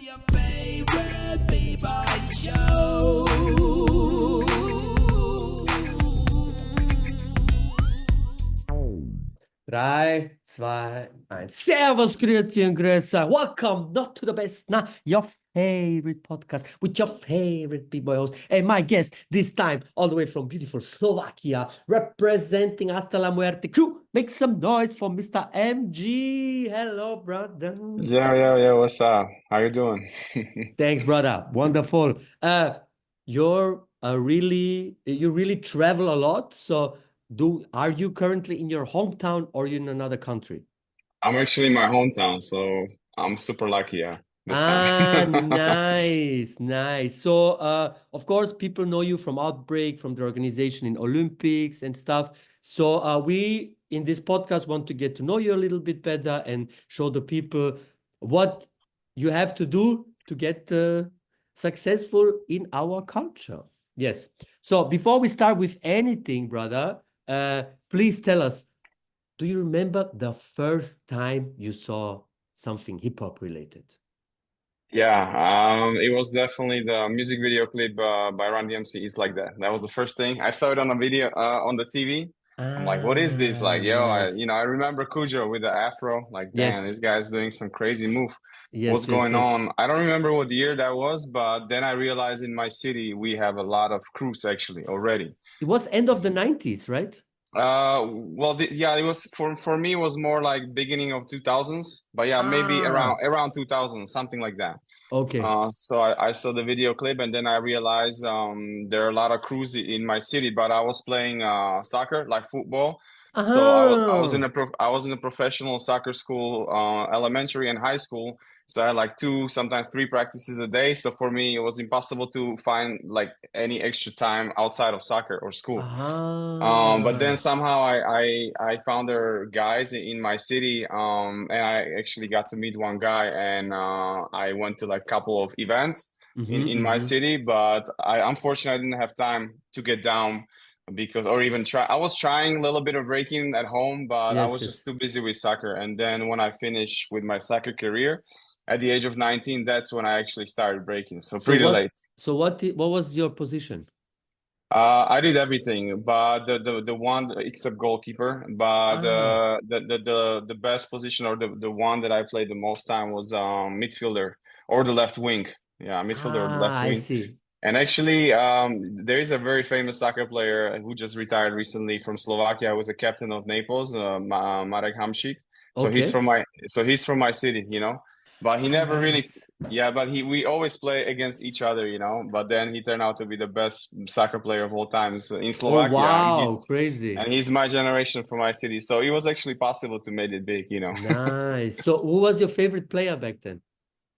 your favorite Bboyshow. 3, 2, 1. Servus, grüezi und grüße. Welcome, not to the best, nah, your favorite podcast with your favorite B-boy host. And my guest this time, all the way from beautiful Slovakia, representing Hasta la Muerte crew. Make some noise for Mr. MG. Hello, brother. Yeah. What's up? How you doing? Thanks, brother. Wonderful. You really travel a lot. So are you currently in your hometown or you in another country? I'm actually in my hometown, so I'm super lucky, yeah, this time. Ah, nice, nice. So, of course, people know you from Outbreak, from the organization in Olympics and stuff. So, we in this podcast want to get to know you a little bit better and show the people what you have to do to get successful in our culture. Yes. So, before we start with anything, brother, please tell us, do you remember the first time you saw something hip hop related? Yeah, it was definitely the music video clip by Run DMC. It's like that. That was the first thing. I saw it on a video on the TV. I'm like, what is this? Ah, Like, yo, I nice. remember Cujo with the afro. Like, damn, Yes, this guy's doing some crazy move. What's yes, yes, going yes. on? I don't remember what year that was, but then I realized in my city we have a lot of crews actually already. It was end of the 90s, right? Yeah, it was for me it was more like beginning of 2000s, but yeah, maybe Ah, around 2000, something like that. okay. So I saw the video clip and then I realized there are a lot of crews in my city, but I was playing soccer, like football. So Uh-huh. I was in a professional soccer school, elementary and high school. So I had like two, sometimes three practices a day. So for me, it was impossible to find like any extra time outside of soccer or school. But then Ah. somehow I found there guys in my city, and I actually got to meet one guy, and I went to like a couple of events Mm-hmm, in my mm-hmm. city, but I unfortunately didn't have time to get down because or even try. I was trying a little bit of breaking at home, but I Yes, was just yes. too busy with soccer. And then when I finished with my soccer career at the age of 19, that's when I actually started breaking. So So pretty late. what was your position? I did everything, but the one except goalkeeper. But Ah, the best position or the one that I played the most time was midfielder or the left wing. Yeah, midfielder or the left I wing. see. And actually, there is a very famous soccer player who just retired recently from Slovakia. He was a captain of Naples, Marek Hamšík. Okay. So he's from my city, But he Ah, never really, nice. yeah. But we always play against each other, But then he turned out to be the best soccer player of all times in Oh, Slovakia, and wow, crazy. he's my generation from my city. So it was actually possible to make it big. Nice. So who was your favorite player back then?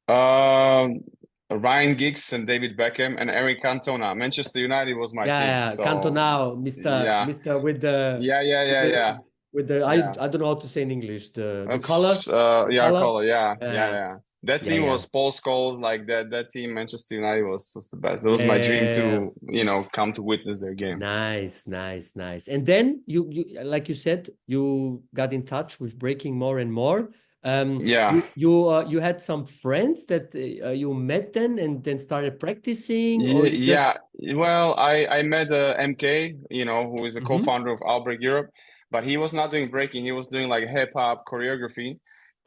Um, Ryan Giggs and David Beckham and Eric Cantona. Manchester United was my Yeah, team. yeah, So Cantona, Mr. yeah, Mr. with yeah. the Yeah. I don't know how to say in English, the Yeah, color. color. Yeah, Uh, yeah. That yeah, team yeah. was Paul Scholes, like that team, Manchester United was the best. That was my dream Yeah. to, come to witness their game. Nice, nice, nice. And then you like you said, you got in touch with breaking more and more. Yeah. You had some friends that you met then and then started practicing, or you just Yeah. Well, I met MK, who is a Mhm. co-founder of Outbreak Europe, but he was not doing breaking. He was doing like hip hop choreography.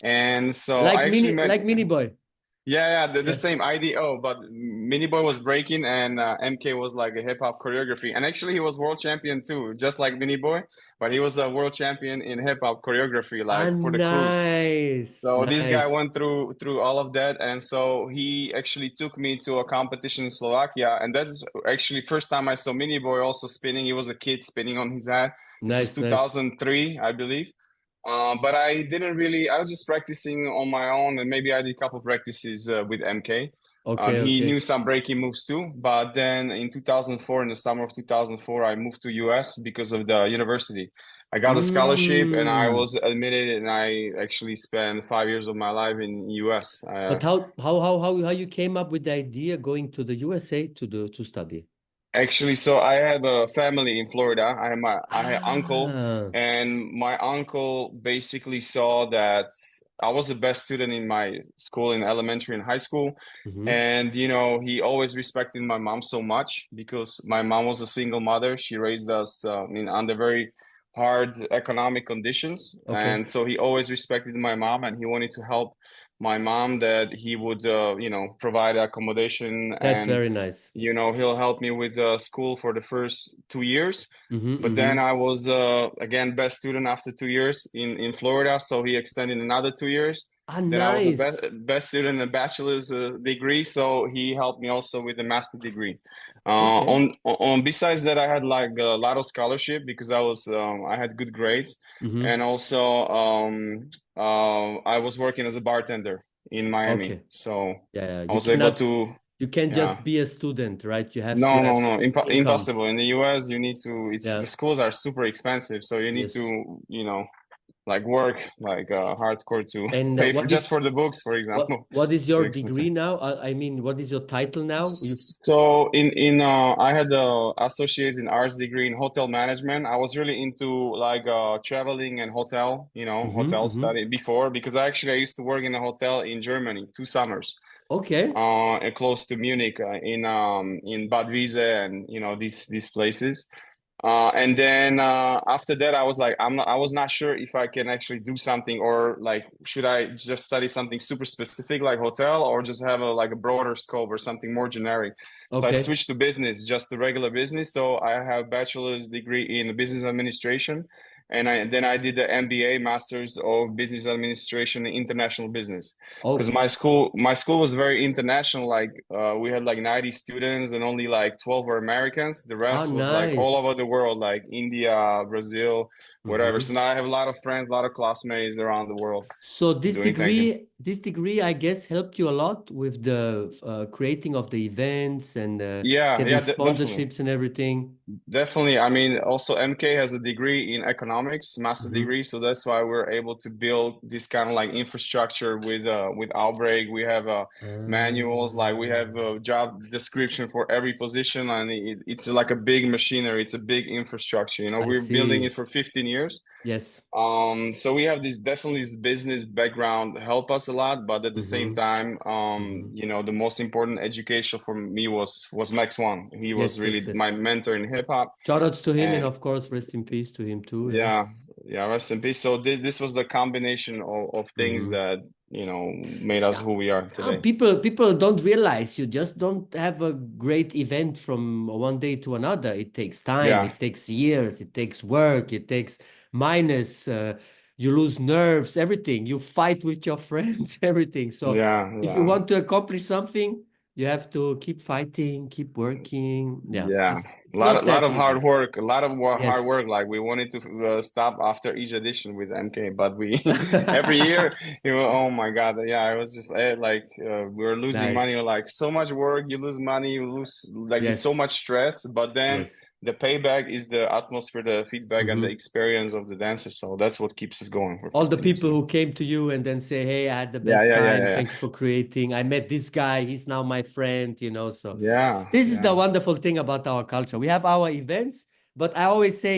And so I actually met. Like mini boy. Yeah, the Yeah. same IDO, but Mini Boy was breaking and MK was like a hip hop choreography. And actually, he was world champion too, just like Mini Boy, but he was a world champion in hip hop choreography, Ah, like for the cruise. nice, So this guy nice. went through all of that, and so he actually took me to a competition in Slovakia, and that's actually first time I saw Mini Boy also spinning. He was a kid spinning on his head. This was Nice, nice. 2003, I believe. But I didn't really, I was just practicing on my own, and maybe I did a couple practices with MK. Okay, He okay. knew some breaking moves too, but then in 2004, in the summer of 2004, I moved to US because of the university. I got a scholarship and I Mm. was admitted, and I actually spent 5 years of my life in US. But how you came up with the idea going to the USA to study? Actually, so I have a family in Florida. I had uncle, Ah, and my uncle basically saw that I was the best student in my school in elementary and high school. Hmm. And, you know, he always respected my mom so much because my mom was a single mother. She raised us under very hard economic conditions. Okay. And so he always respected my mom, and he wanted to help my mom, that he would, you know, provide accommodation, That's and, very nice. you know, he'll help me with school for the first 2 years. Hmm. But then I was again best student after 2 years in Florida, so he extended another 2 years. Ah, Then I was a nice. best student in a bachelor's degree, so he helped me also with the master degree. Okay. On besides that, I had like a lot of scholarship because I had good grades, Hmm. and also I was working as a bartender in Miami, Okay. so Yeah, I you was able cannot, to, you can't yeah. just be a student, right? You have to No, have no, no, income. impossible. In the US, you need to, the Yeah. schools are super expensive, so you need Yes. to, you know, like work like hardcore to And pay for just for the books, for example. what is Too your expensive. degree now? I mean, what is your title now? You So I had a associates in arts degree in hotel management. I was really into like traveling and hotel, you know, hmm hotel hmm study before, because I used to work in a hotel in Germany 2 summers, Okay. and close to Munich, in Bad Wiese, and you know, these places. And then after that, I was like, I was not sure if I can actually do something, or like, should I just study something super specific like hotel, or just have a broader scope or something more generic. So I Okay. switched to business, just the regular business. So I have bachelor's degree in business administration, and then I did the MBA, Masters of Business Administration and International Business, because Oh, my school was very international. Like we had like 90 students, and only like 12 were Americans. The ah, rest was like all nice. over the world, like India, Brazil, whatever. Hmm. So now I have a lot of friends, a lot of classmates around the world So doing thinking. this degree, I guess, helped you a lot with the creating of the events and Yeah, getting yeah, definitely. sponsorships and everything. Definitely. I mean, also MK has a degree in economics, master Hmm. degree, so that's why we're able to build this kind of like infrastructure with Outbreak. We have manuals, like we have Ah, a job description for every position, and it's like a big machinery. It's a big infrastructure. You know, I we're building see. it for 15 years. Yes. So we have this definitely this business background help us a lot, but at the same Hmm. time, Hmm. you know, the most important education for me was Mex One. He was Yes, yes, really my yes. mentor in hip hop, Shout outs to him, and and of course, rest in peace to him too. Yeah. yeah, yeah, rest in peace. So this was the combination of things Hmm. that, you know, made us Yeah. who we are today. People don't realize you just don't have a great event from one day to another. It takes time, Yeah, it takes years, it takes work, it takes minus, you lose nerves, everything. You fight with your friends, everything. So yeah, if you yeah. want to accomplish something, you have to keep fighting, keep working. Yeah, Yeah, it's not lot that of hard easy. work, a lot of hard Yes. work. Like we wanted to stop after each edition with MK, but we every year, you know, oh my God, yeah, I was just like we were losing money. Nice. Like so much work, you lose money, you lose like there's so Yes. much stress. But then Yes. the payback is the atmosphere, the feedback, and the Hmm. experience of the dancers. So that's what keeps us going for All the 15 years. people who came to you and then say, "Hey, I had the Yeah, best yeah, yeah, time. yeah, yeah, Thank you for creating. I met this guy. He's now my friend," you know. So yeah, this is the yeah. wonderful thing about our culture. We have our events, but I always say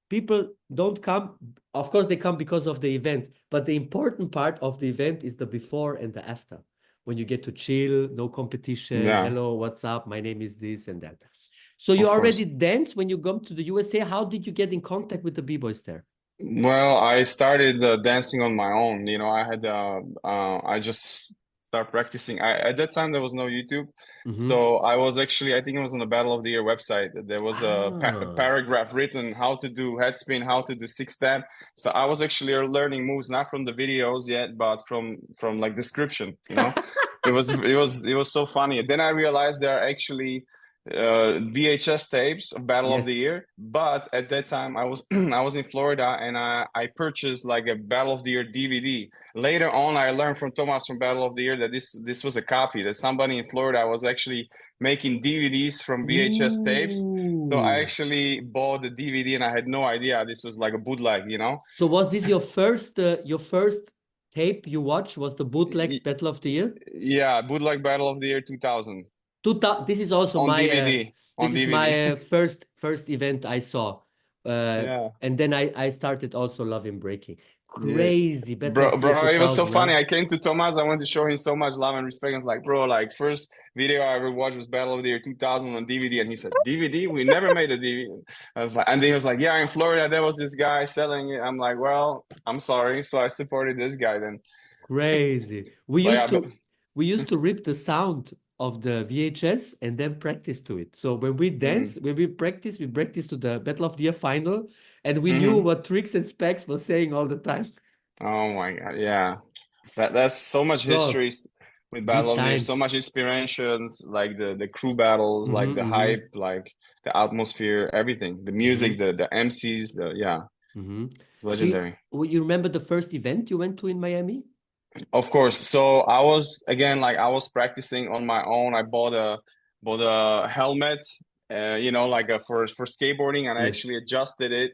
people don't come. Of course, they come because of the event, but the important part of the event is the before and the after. When you get to chill, no competition. Yeah, Hello, what's up? My name is this and that. So you of already course. dance when you come to the USA. How did you get in contact with the B-boys there? Well, I started dancing on my own. You know, I just start practicing. At that time there was no YouTube, Hmm. so I was actually, I think it was on the Battle of the Year website. There was a Ah. paragraph written how to do head spin, how to do six step. So I was actually learning moves not from the videos yet, but from like description. You know, it was so funny. Then I realized there are actually VHS tapes of Battle of the Yes. Year. But at that time, I was I was in Florida, and I purchased like a Battle of the Year DVD. Later on, I learned from Thomas from Battle of the Year that this was a copy, that somebody in Florida was actually making DVDs from VHS tapes. So I Ooh. actually bought the DVD, and I had no idea this was like a bootleg, you know? So was this your first tape you watched was the bootleg Y- Battle of the Year? Yeah, bootleg Battle of the Year 2000 This is also on my DVD. On this is my DVD. first event I saw. Yeah. And then I started also loving breaking. Yeah. crazy. Battle of the Year Bro, it was so 2000, huh? funny. I came to Thomas. I wanted to show him so much love and respect. I was like, bro, like first video I ever watched was Battle of the Year 2000 on DVD, and he said, DVD? We never made a DVD. I was like, and then he was like, yeah, in Florida there was this guy selling it. I'm like, well, I'm sorry, so I supported this guy then. Crazy. We But used yeah, but to we used to rip the sound of the VHS and then practice to it. So when we mm, dance, when we practice to the Battle of the Year final, and we knew hmm. what Tricks and Specs was saying all the time. Oh my God, yeah. That's so much Bro, histories with these Battle of the Year, so times. much inspirations, like the crew battles, like the Mm-hmm, hype, like the atmosphere, everything, the music, mm-hmm, the MCs, the yeah, mm-hmm. it's So legendary. you remember the first event you went to in Miami? Of course. So I was again like I was practicing on my own. I bought a helmet, like for skateboarding, and I Yes. actually adjusted it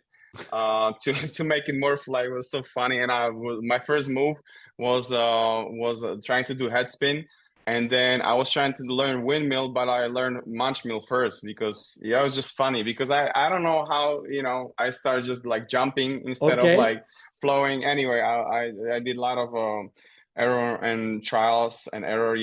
to to make it more fly. It was so funny, and my first move was trying to do head spin, and then I was trying to learn windmill, but I learned munch mill first because yeah, it was just funny because I don't know how I started just like jumping instead of Okay. like flowing. Anyway, I did a lot of error and trials and error,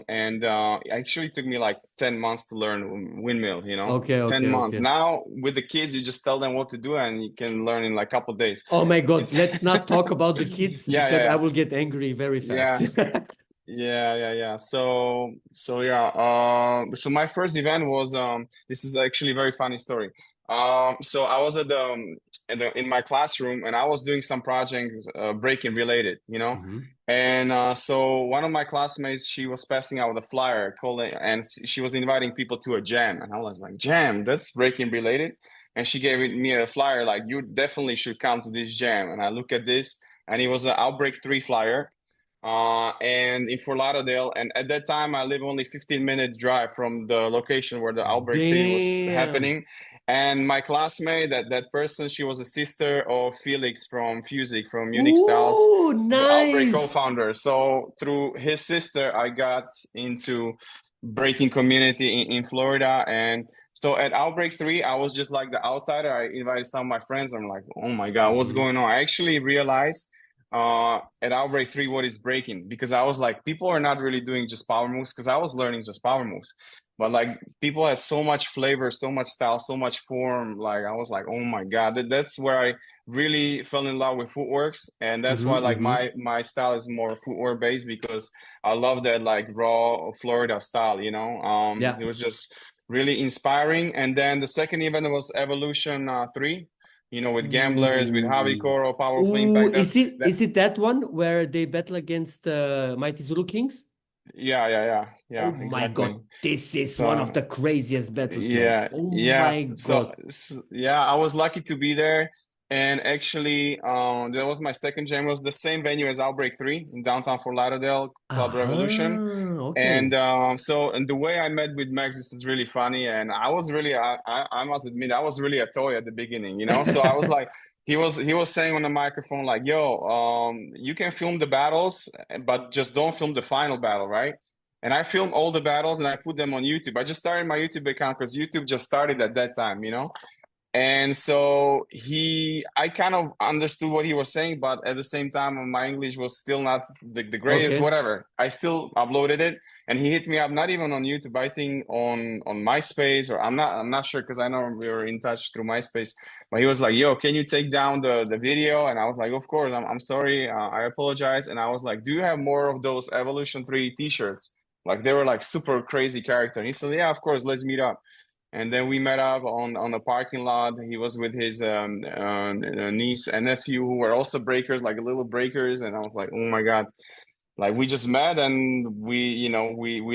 and it actually took me like 10 months to learn windmill, Okay, 10 okay, months. okay. Now with the kids, you just tell them what to do and you can learn in like a couple of days. Oh my God, It's let's not talk about the kids yeah, because I yeah, will get angry very fast. yeah. Yeah. So yeah. So my first event was this is actually a very funny story. So I was in my classroom and I was doing some projects breaking related, Mhm. and so one of my classmates she was passing out a flyer calling and she was inviting people to a jam, and I was like, jam? That's breaking related? And she gave me a flyer like you definitely should come to this jam, and I look at this and it was an Outbreak 3 flyer and in Fort Lauderdale. And at that time, I live only 15-minute drive from the location where the Outbreak 3 was Damn. happening. And my classmate, that person, she was a sister of Felix from Fusic, from Unique Styles, Ooh, the Outbreak nice. co-founder. So through his sister, I got into breaking community in Florida. And so at Outbreak 3, I was just like the outsider. I invited some of my friends. I'm like, oh my God, what's Mhm. going on? I actually realized at Outbreak 3 what is breaking, because I was like, people are not really doing just power moves because I was learning just power moves. But like people had so much flavor, so much style, so much form. Like I was like, oh my God, that's where I really fell in love with footworks. And that's why Mhm. like Mhm. my style is more footwear based because I love that like raw Florida style, Yeah. it was just really inspiring. And then the second event was Evolution 3, with gamblers, with Javi Ooh. Coro, Powerful Ooh, Impact. That's that. is it that one where they battle against Mighty Zulu Kings? Yeah, Oh my exactly. God, this is one of So the craziest battles, man. yeah, Oh yeah. my God. So yeah, I was lucky to be there. And actually, that was my second jam. It was the same venue as Outbreak 3 in downtown Fort Lauderdale, Club Revolution. Ah, And okay. and the way I met with Max, this is really funny. And I was really, I must admit, I was really a toy at the beginning, So I was like, he was saying on the microphone like, "Yo, you can film the battles, but just don't film the final battle, right?" And I filmed all the battles and I put them on YouTube. I just started my YouTube account because YouTube just started at that time, And so I kind of understood what he was saying, but at the same time, my English was still not the greatest, Okay. whatever. I still uploaded it and he hit me up, not even on YouTube, I think on MySpace, or I'm not sure because I know we were in touch through MySpace, but he was like, yo, can you take down the video? And I was like, of course, I'm sorry. I apologize. And I was like, do you have more of those Evolution 3 t-shirts? Like they were like super crazy character. And he said, yeah, of course, let's meet up. And then we met up on a parking lot. He was with his niece and nephew who were also breakers, like little breakers. And I was like, oh my God. Like we just met and we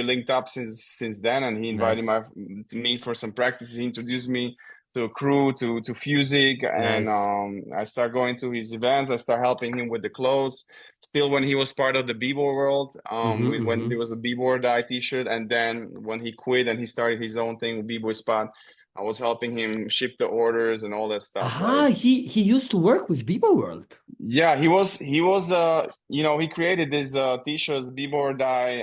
linked up since then. And he invited Nice. me for some practice. He introduced me to a crew, to Fusic. And Nice. I start going to his events. I start helping him with the clothes. Still when he was part of the b-boy world, Mm-hmm, when mm-hmm. there was a b-boy dye t-shirt, and then when he quit and he started his own thing with b-boy spot, I was helping him ship the orders and all that stuff. Aha, Like, he used to work with Bebo World. yeah, he was he created these t-shirts, b-boy dye,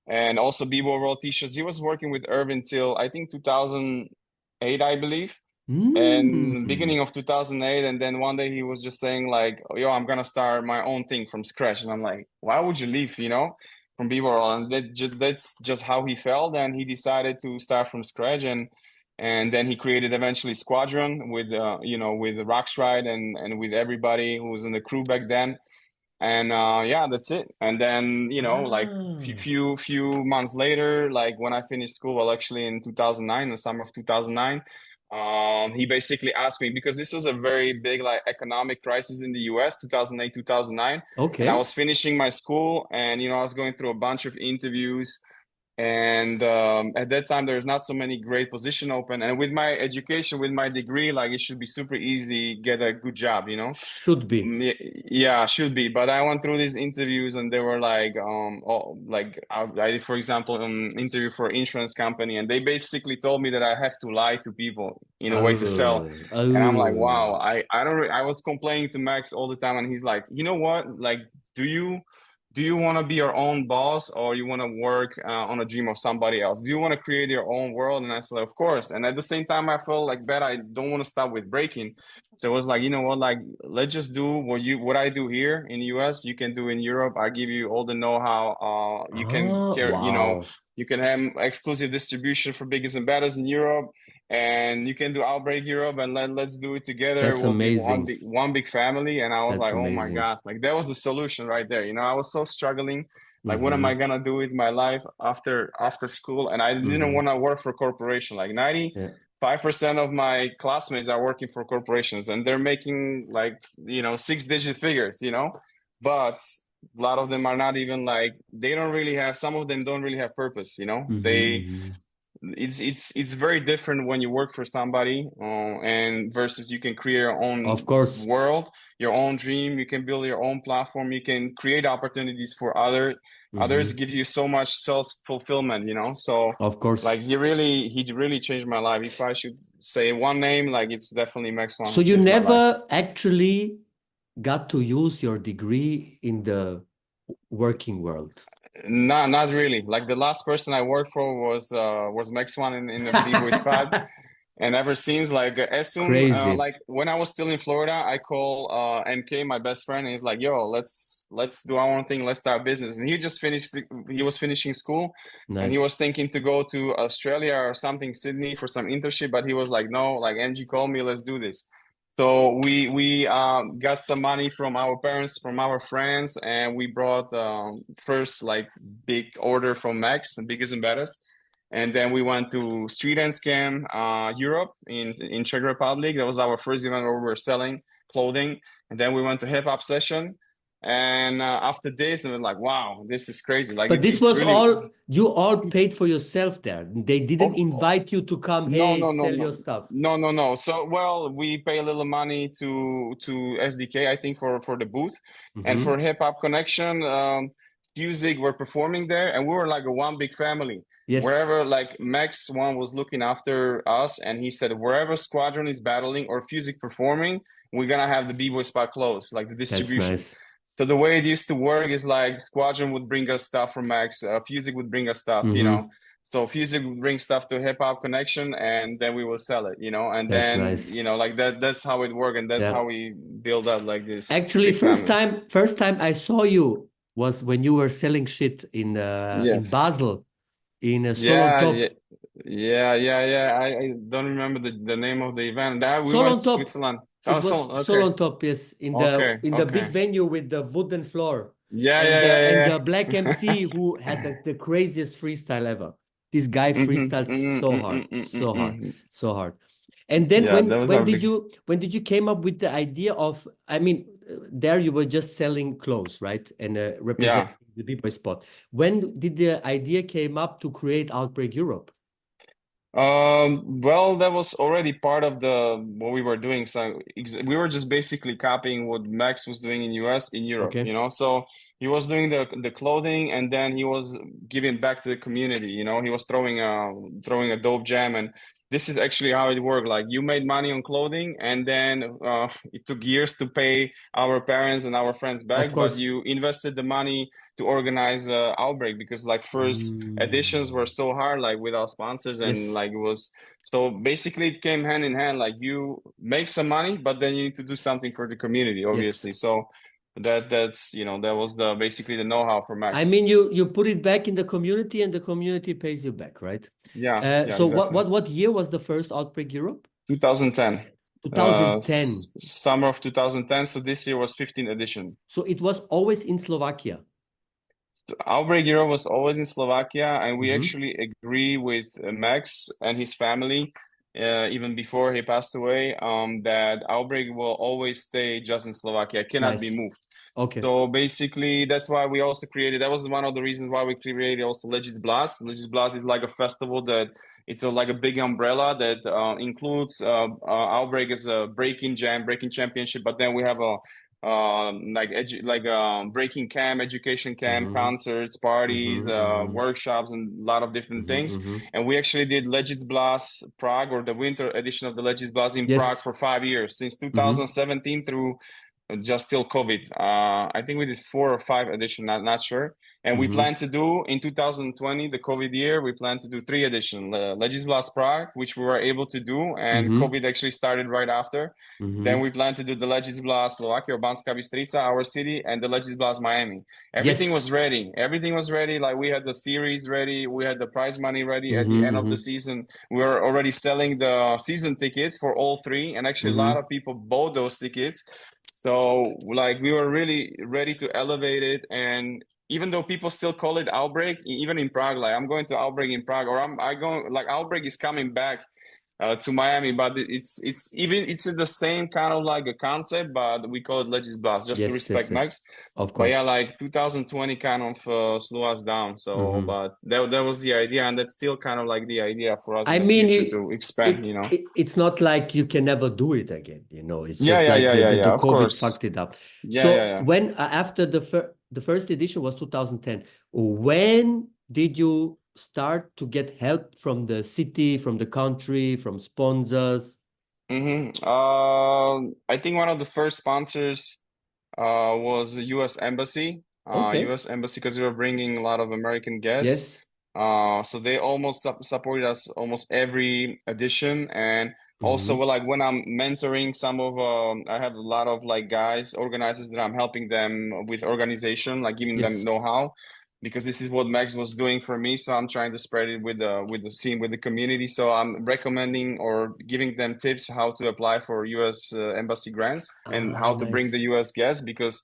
and also b-boy world t-shirts. He was working with Irvin till I think 2008, I believe. and Mm. beginning of 2008. And then one day he was just saying like, yo, I'm gonna start my own thing from scratch. And I'm like, why would you leave, from b-boy? And that's just how he felt, and he decided to start from scratch. And then he created eventually Squadron with with Roxride and with everybody who was in the crew back then. And yeah, that's it. And then like Ah. few months later, like when I finished school, well, actually in 2009, the summer of 2009, he basically asked me, because this was a very big like economic crisis in the US, 2008, 2009. And I Okay. was finishing my school, and I was going through a bunch of interviews. And at that time, there's not so many great position open. And with my education, with my degree, like it should be super easy get a good job. Should be. Yeah, should be. But I went through these interviews, and they were like, like I did, for example, interview for insurance company, and they basically told me that I have to lie to people in a way to sell. Oh, And I'm like, oh. wow, I don't. I was complaining to Max all the time, and he's like, you know what? Like, do you want to be your own boss, or you want to work on a dream of somebody else? Do you want to create your own world? And I said, of course. And at the same time, I felt like that I don't want to stop with breaking. So it was like, you know what, like let's just do what I do here in the US, you can do in Europe. I give you all the know-how. You can Ah, care, wow. you can have exclusive distribution for biggest and baddest in Europe, and you can do Outbreak Europe, and let's do it together. That's We'll be amazing. one big family. And I was That's like, oh my amazing. God, like that was the solution right there. I was so struggling. Like, what am I Mm-hmm. gonna do with my life after school? And I didn't Mm-hmm. want to work for corporation. Like Yeah. 95% of my classmates are working for corporations, and they're making like, 6-digit figures. But a lot of them are not even like, they don't really have, some of them don't really have purpose. Mm-hmm. Mm-hmm. It's very different when you work for somebody, and versus you can create your own Of course. world, your own dream. You can build your own platform. You can create opportunities for others, Mm-hmm. give you so much self-fulfillment. So Of course. like he really changed my life. If I should say one name, like it's definitely Mex One So who you changed my life. never actually got to use your degree in the working world. Not really. Like the last person I worked for was Mex One in the B-boy squad. And ever since, like as soon Crazy. like when I was still in Florida, I call MK, my best friend, and he's like, "Yo, let's do our own thing. Let's start business." And he was finishing school, and he was Nice. thinking to go to Australia or something, Sydney, for some internship. But he was like, "No, like MG called me, let's do this." So we got some money from our parents, from our friends, and we brought first like big order from Max, the biggest and baddest. And then we went to Street and Scam Europe in Czech Republic. That was our first event where we were selling clothing. And then we went to Hip Hop Session. And after this, and we're like, wow, this is crazy. Like But this it's was really all you all paid for yourself there. They didn't oh, invite you to come, no, hey, no, no, sell no, your stuff. no, no, no. So, well, we pay a little money to SDK, I think, for the booth, and for Mm-hmm. Hip Hop Connection, Music were performing there, and we were like a one big family. Yes, Wherever like Mex One was looking after us, and he said wherever Squadron is battling or Fusic performing, we're gonna have the B-boy spot closed, like the that's distribution. nice. So the way it used to work is like Squadron would bring us stuff from Max, Fusic would bring us stuff, you know. Mm-hmm. So Fusic would bring stuff to Hip Hop Connection, and then we will sell it. And That's then, nice. like that's how it worked, and that's Yeah. how we build up like this Actually, big family. first time I saw you was when you were selling shit Yeah. in Basel in a Sol on Yeah, Top. yeah, yeah. I don't remember the name of the event. That we Sol went on to Top. Switzerland. It Oh, was so Sol okay. on Top, yes, Okay, in the big okay. venue with the wooden floor. Yeah, And yeah, yeah, the black yeah. MC who had the craziest freestyle ever. This guy freestyles so hard, so hard, so hard. And then Yeah, that was our big. when did you came up with the idea of, I mean, there you were just selling clothes, right? And representing Yeah. the B-boy spot. When did the idea came up to create Outbreak Europe? Well, that was already part of the what we were doing. So we were just basically copying what Max was doing in US, in Europe. Okay. So he was doing the clothing, and then he was giving back to the community. He was throwing a dope jam, this is actually how it worked. Like you made money on clothing, and then it took years to pay our parents and our friends back, Of but course. you invested the money to organize outbreak, because like first editions were Mm. so hard, like without sponsors, and Yes. like it was, so basically it came hand in hand. Like you make some money, but then you need to do something for the community, Yes. obviously. So that's that was the basically the know-how for I Max. mean, you put it back in the community, and the community pays you back, right? Yeah, yeah, So what exactly. what what year was the first Outbreak Europe? 2010, 2010. summer of 2010. So this year was 15th edition. So it was always in Slovakia. Outbreak Europe was always in Slovakia, and we Mm-hmm. actually agree with Max and his family, even before he passed away, that Outbreak will always stay just in Slovakia, cannot be Nice. moved. Okay. So basically, that's why we also created. That was one of the reasons why we created also Legis Blast. Legis Blast is like a festival that it's like a big umbrella that includes Outbreak as a breaking jam, breaking championship. But then we have a breaking camp, education camp, Mm-hmm. concerts, parties, Mm-hmm. Mm-hmm. workshops, and a lot of different Mm-hmm. things. Mm-hmm. And we actually did Legis Blast Prague, or the winter edition of the Legis Blast in Prague, Yes. for 5 years, since Mm-hmm. 2017 through just till COVID. I think we did 4 or 5 edition, not sure. And we Mm-hmm. plan to do in 2020, the COVID year, we plan to do 3 edition. Legislas Prague, which we were able to do, and Mm-hmm. COVID actually started right after. Then Mm-hmm. we plan to do the Legislas Slovakia, or Banská Bystrica, our city, and the Legislas Miami. Everything Yes. was ready. Everything was ready. Like we had the series ready, we had the prize money ready. At the Mm-hmm. end of the Mm-hmm. season, we were already selling the season tickets for all 3, and actually a lot Mm-hmm. of people bought those tickets. So like we were really ready to elevate it, and even though people still call it Outbreak, even in Prague, like I'm going to Outbreak in Prague, or I going like Outbreak is coming back to Miami, but it's the same kind of like a concept, but we call it Legis Blast just to Yes. Yes. respect Yes. Max. Of But yeah, course. like 2020 kind of slow us down. So, Mm-hmm. but that was the idea, and that's still kind of like the idea for us in I the mean, future to expand, you know. it's not like you can never do it again, It's Yeah, just yeah, like yeah, the, yeah, the, yeah. the Of COVID course. fucked it up. Yeah, yeah, So yeah. when after the first edition was 2010, when did you start to get help from the city, from the country, from sponsors? I think one of the first sponsors was the U.S. Embassy. Okay. U.S. Embassy, because we were bringing a lot of American guests. Yes. So they almost supported us almost every edition. And also, Mm-hmm. well, like when I'm mentoring some of, I have a lot of like guys, organizers that I'm helping them with organization, like giving them Yes. know-how, because this is what Max was doing for me. So I'm trying to spread it with the scene, with the community. So I'm recommending or giving them tips how to apply for U.S. Embassy grants and Ah, how to bring the nice. U.S. guests, because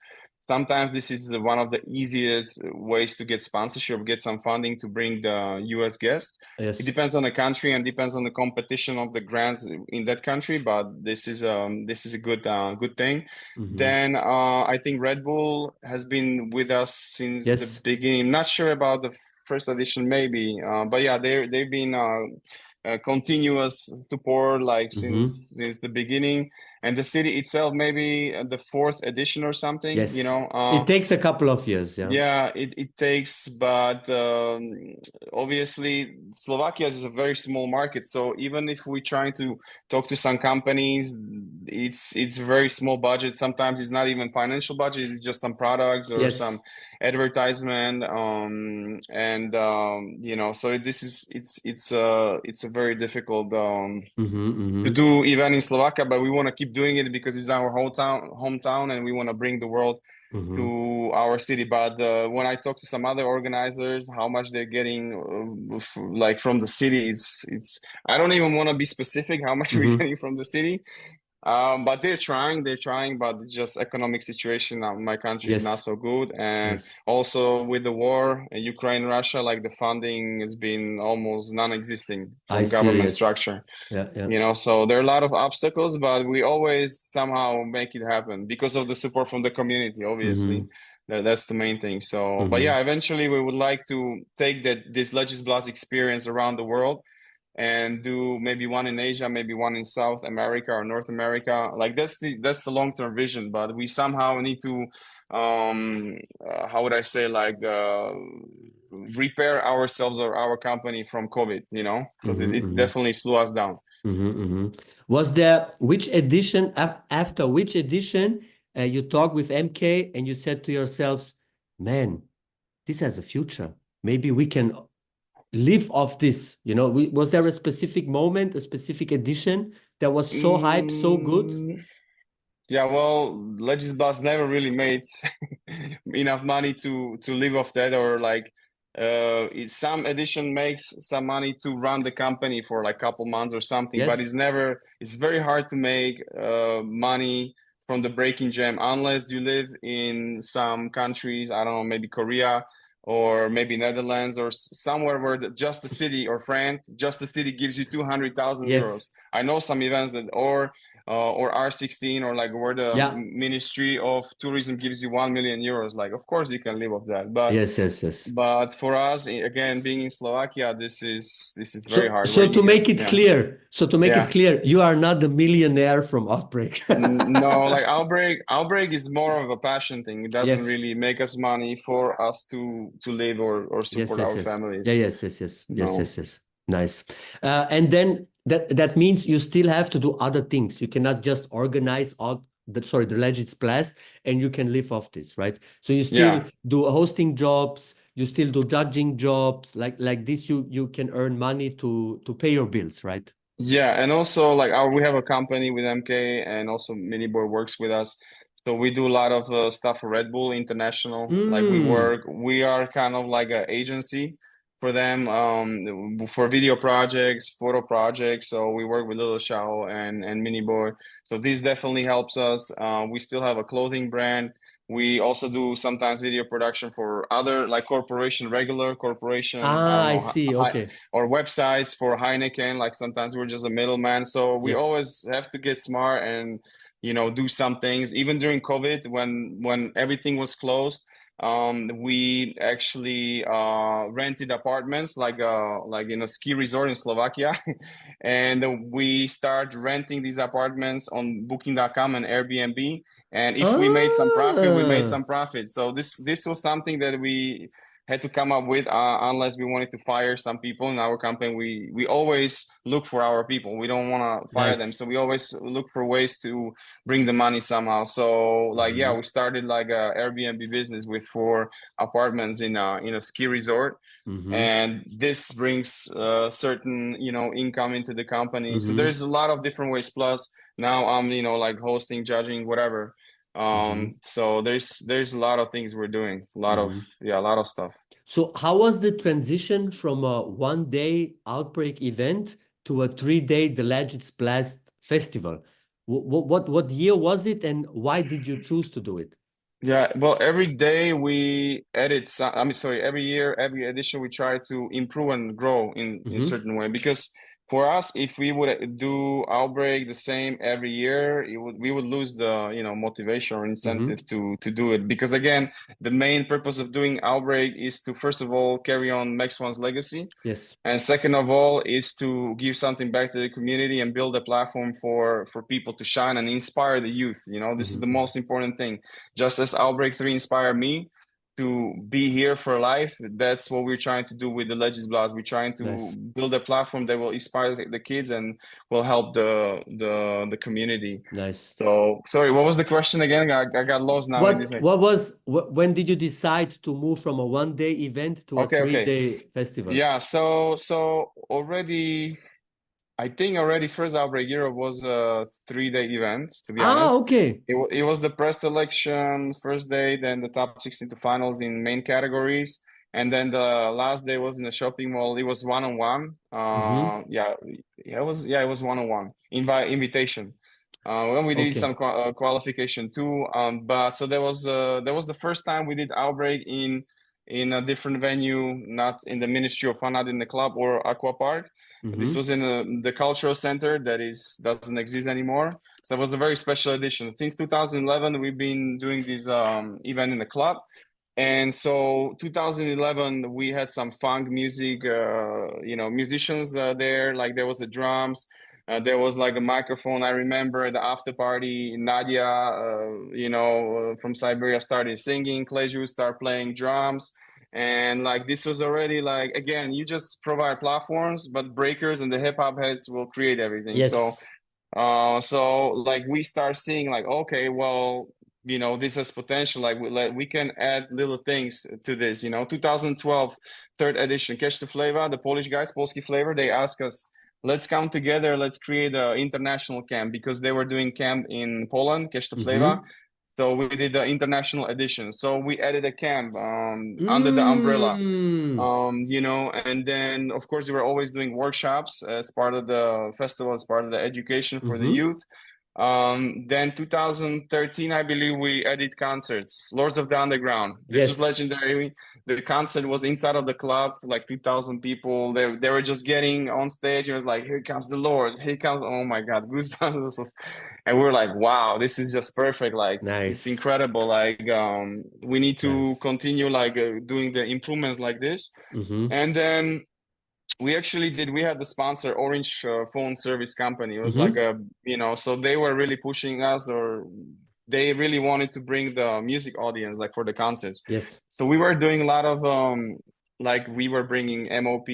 sometimes this is one of the easiest ways to get sponsorship, get some funding to bring the U.S. guests. It Yes. depends on the country and depends on the competition of the grants in that country, but this is a good thing. Mm-hmm. Then I think Red Bull has been with us since the Yes. beginning. Not sure about the first edition, maybe, but yeah, they've been continuous support like Mm-hmm. since the beginning. And the city itself, maybe the fourth edition or something, you Yes. know. It takes a couple of years, yeah. Yeah, it takes, but obviously Slovakia is a very small market. So even if we try to talk to some companies, it's a very small budget. Sometimes it's not even financial budget, it's just some products or Yes. some advertisement. And so this is it's a very difficult Mm-hmm. to Mm-hmm. do event in Slovakia, but we want to keep doing it because it's our hometown, and we want to bring the world Mm-hmm. to our city. But when I talk to some other organizers, how much they're getting, like from the city, it's I don't even want to be specific how much we're Mm-hmm. getting from the city. But they're trying, but it's just economic situation. My country is not Yes. so good, and Yes. also with the war, Ukraine, Russia, like the funding has been almost non-existing I from see government it. structure. Yeah, yeah. So there are a lot of obstacles, but we always somehow make it happen because of the support from the community, obviously. Mm-hmm. That's the main thing. So, but Mm-hmm. yeah, eventually we would like to take this Legis Blast experience around the world and do maybe one in Asia, maybe one in South America or North America. Like that's the long-term vision, but we somehow need to how would I say, like repair ourselves or our company from COVID, you know, because it definitely slowed us down. Was there which edition after which edition you talked with MK and you said to yourselves, man, this has a future. Maybe we can live off this. You know, was there a specific moment, a specific edition that was so hype, so good? Yeah, well, Legends Blast never really made enough money to live off that, or like some edition makes some money to run the company for like a couple months or something, but Yes. it's very hard to make money from the breaking jam unless you live in some countries, I don't know, maybe Korea or maybe Netherlands or somewhere where just the city, or France, just the city gives you 200,000 Yes. euros. I know some events that, or R16, or like where the Yeah. Ministry of Tourism gives you 1 million euros. Like, of course you can live off that, but Yes. but for us, again, being in Slovakia, this is very hard. So to make it Yeah. clear, you are not the millionaire from Outbreak. No, like outbreak is more of a passion thing. It doesn't Yes. really make us money for us to live or support our families. Yeah, yes. Nice. And then that means you still have to do other things. You cannot just organize the Legends Blast and you can live off this, right? So you still Yeah. do hosting jobs, you still do judging jobs, like this. You can earn money to pay your bills, right? Yeah, and also like we have a company with MK, and also Miniboy works with us. So we do a lot of stuff for Red Bull International. Like we are kind of like an agency for them, for video projects, photo projects. So we work with Little Shao and Miniboy. So this definitely helps us. We still have a clothing brand. We also do sometimes video production for other like regular corporation. I don't I know, see. Okay. or websites for Heineken. Like sometimes we're just a middleman. So we Yes. always have to get smart and, you know, do some things. Even during COVID, when everything was closed, we actually rented apartments like in a ski resort in Slovakia, and we start renting these apartments on Booking.com and Airbnb. And if we made some profit, we made some profit. So this was something that we had to come up with, unless we wanted to fire some people in our company. We always look for our people. We don't want to fire them, so we always look for ways to bring the money somehow. So like yeah, we started like a Airbnb business with 4 apartments in a ski resort. And this brings certain, you know, income into the company. So there's a lot of different ways. Plus now I'm, you know, like hosting, judging, whatever. So there's a lot of things we're doing. A lot of stuff. So how was the transition from a 1-day Outbreak event to a 3-day The Legends Blast festival? What year was it, and why did you choose to do it? Yeah, well, every day we edit some, I mean, sorry, every year, every edition, we try to improve and grow in a certain way. Because for us, if we would do Outbreak the same every year, we would lose the, you know, motivation or incentive to do it. Because again, the main purpose of doing Outbreak is to, first of all, carry on Mex One's legacy. Yes. And second of all is to give something back to the community and build a platform for people to shine and inspire the youth. You know, this is the most important thing. Just as Outbreak 3 inspired me to be here for life, that's what we're trying to do with the Legends Blast. We're trying to build a platform that will inspire the kids and will help the community. Nice. So sorry, what was the question again? I got lost now in this. When did you decide to move from a 1-day event to a 3-day festival? Yeah, so already, I think already first Outbreak Europe was a 3-day event, to be honest. Okay. It was the press selection first day, then the top 16 to finals in main categories, and then the last day was in the shopping mall. It was one-on-one. It was one-on-one invitation. When we did some qualification too, but so that was the first time we did Outbreak in a different venue, not in the Ministry of Fun, not in the club or Aqua Park. This was in the cultural center that doesn't exist anymore. So it was a very special edition. Since 2011, we've been doing this event in the club. And so 2011, we had some funk music, musicians there. Like there was the drums. There was like a microphone. I remember at the after party, Nadia, from Siberia started singing. Kleju started playing drums. And like this was already like, again, you just provide platforms, but breakers and the hip hop heads will create everything. So Yes. so like we start seeing like, okay, well, you know, this has potential. Like we can add little things to this, you know. 2012 third edition, Catch the Flavor, the Polish guys, Polski Flavor, they asked us, let's come together, let's create an international camp, because they were doing camp in Poland, Catch the Flavor. Mm-hmm. So we did the international edition. So we added a camp under the umbrella. Mm. You know, and then of course we were always doing workshops as part of the festival, as part of the education for the Mm-hmm. youth. Then 2013, I believe, we added concerts. Lords of the Underground. This was Yes. legendary. The concert was inside of the club, like 2,000 people. They were just getting on stage. It was like, here comes the Lords. Here comes, oh my God, goosebumps. And we were like, wow, this is just perfect. Like, it's Nice. incredible. Like, we need to Nice. continue like doing the improvements like this. Mm-hmm. And then we actually did, we had the sponsor Orange phone service company. It was like Mm-hmm. a, you know, so they were really pushing us, or they really wanted to bring the music audience like for the concerts. Yes. So we were doing a lot of like we were bringing MOP,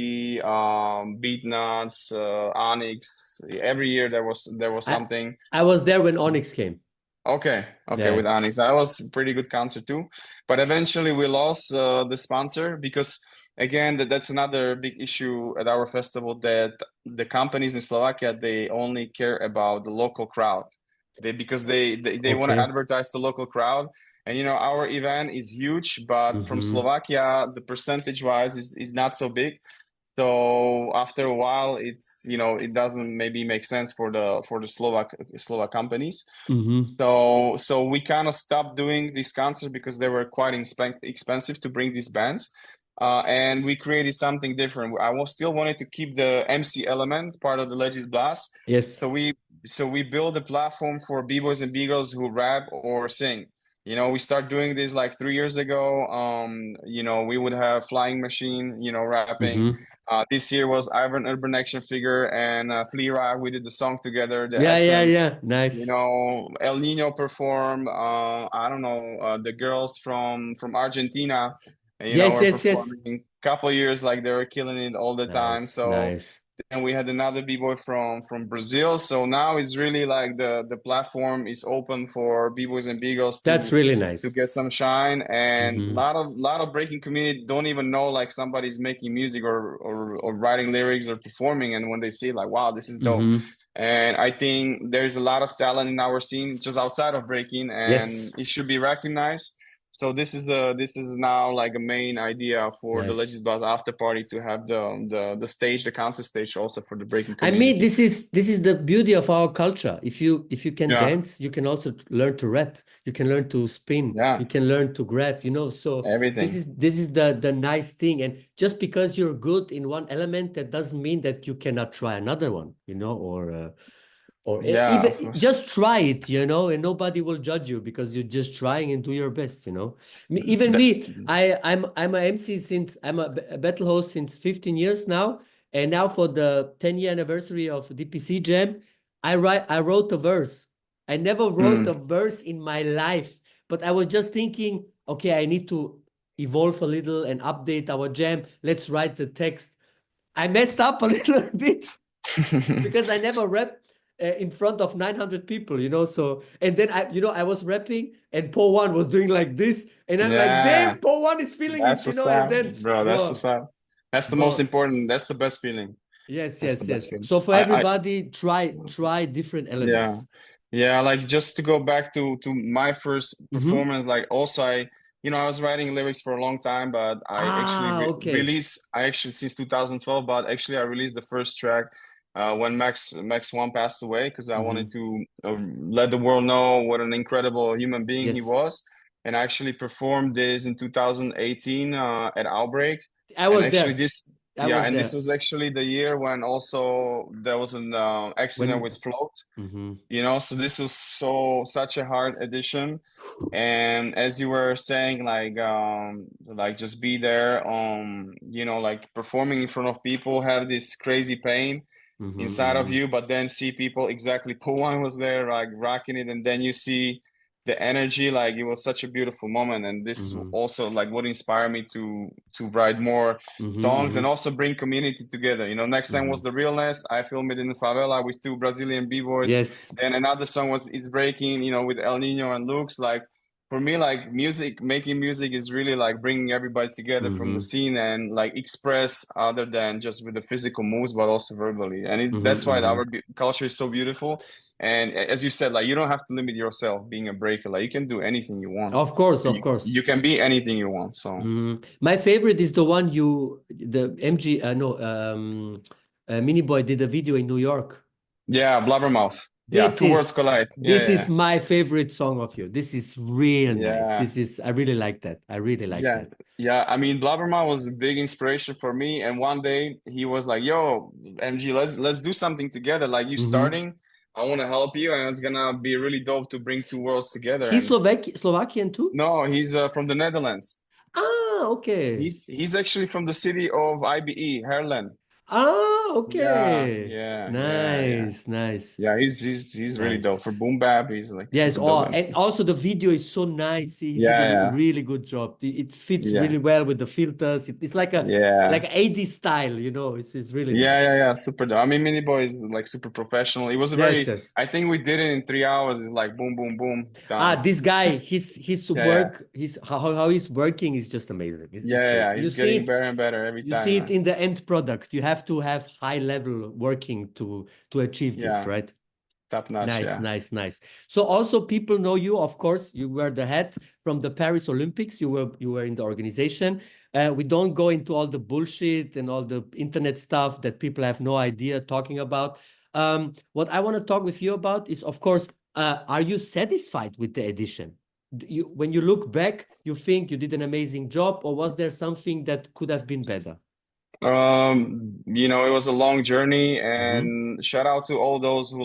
Beat Nuts, Onyx. Every year there was I something. I was there when Onyx came. Okay, with Yeah. Onyx. That was a pretty good concert too. But eventually we lost the sponsor, because again, that's another big issue at our festival, that the companies in Slovakia, they only care about the local crowd. Because they want to Okay. advertise the local crowd. And you know, our event is huge, but from Mm-hmm. Slovakia, the percentage wise is not so big. So after a while, it's, you know, it doesn't maybe make sense for the Slovak companies. Mm-hmm. So we kind of stopped doing these concerts because they were quite expensive to bring these bands. And we created something different. I was still wanted to keep the MC element part of the Legis Blast. Yes. So we built a platform for b-boys and b-girls who rap or sing. You know, we started doing this like 3 years ago. You know, we would have Flying Machine, you know, rapping. Mm-hmm. This year was Ivan Urban Action Figure and Flea Rag. We did the song together, The Yeah, yeah, Essence. yeah. You Nice. know, El Nino perform. I don't know, the girls from Argentina, you know, Yes, were yes, yes. performing. Couple years, like they were killing it all the time. Nice, So nice. then we had another b-boy from Brazil. So now it's really like the platform is open for b-boys and b-girls That's to really nice. get some shine. And Mm-hmm. lot of breaking community don't even know like somebody's making music or writing lyrics or performing. And when they see like, wow, this is dope. Mm-hmm. And I think there's a lot of talent in our scene just outside of breaking, Yes. and it should be recognized. So this is now like a main idea for the Nice. Legends Buzz after party, to have the stage, the concert stage, also for the breaking I mean, community. this is the beauty of our culture. If you can Yeah, dance, you can also learn to rap. You can learn to spin. yeah, You can learn to graph, you know. So everything. this is the nice thing. And just because you're good in one element, that doesn't mean that you cannot try another one, you know, or Yeah, even of course. just try it, you know, and nobody will judge you because you're just trying and do your best, you know. Even That, me, I'm a MC since a battle host since 15 years now, and now for the 10-year anniversary of DPC Jam, I wrote a verse. I never wrote mm, a verse in my life, but I was just thinking, okay, I need to evolve a little and update our jam. Let's write the text. I messed up a little bit because I never rapped in front of 900 people, you know. So, and then I was rapping and Paul One was doing like this. And I'm like, yeah, damn, Paul One is feeling it, that's you what's know. And up, then, bro. That's what's bro, up. That's the most bro, important. That's the best feeling. yes, That's the yes, yes. best feeling. So for I everybody, try different Yeah. elements. Yeah, like just to go back to my first Mm-hmm. performance, like also I was writing lyrics for a long time, but I actually Ah, okay. released I actually since 2012, but actually I released the first track when Mex One passed away, because I Mm-hmm. wanted to let the world know what an incredible human being he Yes, was. And I actually performed this in 2018 at Outbreak. I And was actually there. this I yeah, was and this there was actually the year when also there was an accident when. with Float, Mm-hmm. so this was such a hard edition. And as you were saying, like just be there, like performing in front of people, have this crazy pain Mm-hmm. inside of Mm-hmm. you, but then see people exactly, One was there like rocking it, and then you see the energy, like it was such a beautiful moment. And this Mm-hmm. also like what inspired me to write more Mm-hmm. songs and Mm-hmm. also bring community together. You know, next time was The Realness. I filmed it in the favela with two Brazilian b-boys. Yes. Then another song was It's Breaking, you know, with El Nino and Lux. Like for me, like music, making music is really like bringing everybody together from the Mm-hmm. scene and like express other than just with the physical moves, but also verbally. And Mm-hmm. that's why Mm-hmm. our culture is so beautiful. And as you said, like you don't have to limit yourself being a breaker. Like you can do anything you want. Of course, of You course. you can be anything you want. So My favorite is the one the MG, no, Mini Boy did a video in New York. yeah, Blabbermouth. Yeah, This two worlds is collide. this is Yeah, my favorite song of you. This is real nice. yeah, This is I really like that. I really like yeah, that. yeah. I mean, Blabbermouth was a big inspiration for me. And one day he was like, "Yo, MG, let's do something together. Like you Hmm. starting, I want to help you, and it's gonna be really dope to bring two worlds together." He's And Slovakian too? no, he's from the Netherlands. Ah, okay. He's actually from the city of IBE, Haarlem. Ah, Yeah, okay. yeah, yeah, yeah. Nice, nice, Yeah, he's really nice. dope for boom bap. He's like Yes, super dope and MC. also the video is so nice. He did a Yeah, really good job. It fits yeah, really well with the filters. It's like a yeah, 80s style, you know. It's really yeah, nice. yeah, yeah. Super dope. I mean, Mini Boy is like super professional. It was a Yes, very. yes. I think we did it in 3 hours. It's like boom, boom, boom, Ah, done. this guy, his Yeah, yeah, work, his how he's working is just amazing. It's yeah, yeah, crazy. yeah. He's getting better and better every You see it time. in the end product. You have to have high level working to achieve this, Yeah, right? top notch. Nice, Yeah. nice, nice. So also people know you, of course. You were the head from the Paris Olympics. You were in the organization. We don't go into all the bullshit and all the internet stuff that people have no idea talking about. What I want to talk with you about is, of course, are you satisfied with the edition? When you look back, you think you did an amazing job, or was there something that could have been better? You know, it was a long journey, Mm-hmm. and shout out to all those who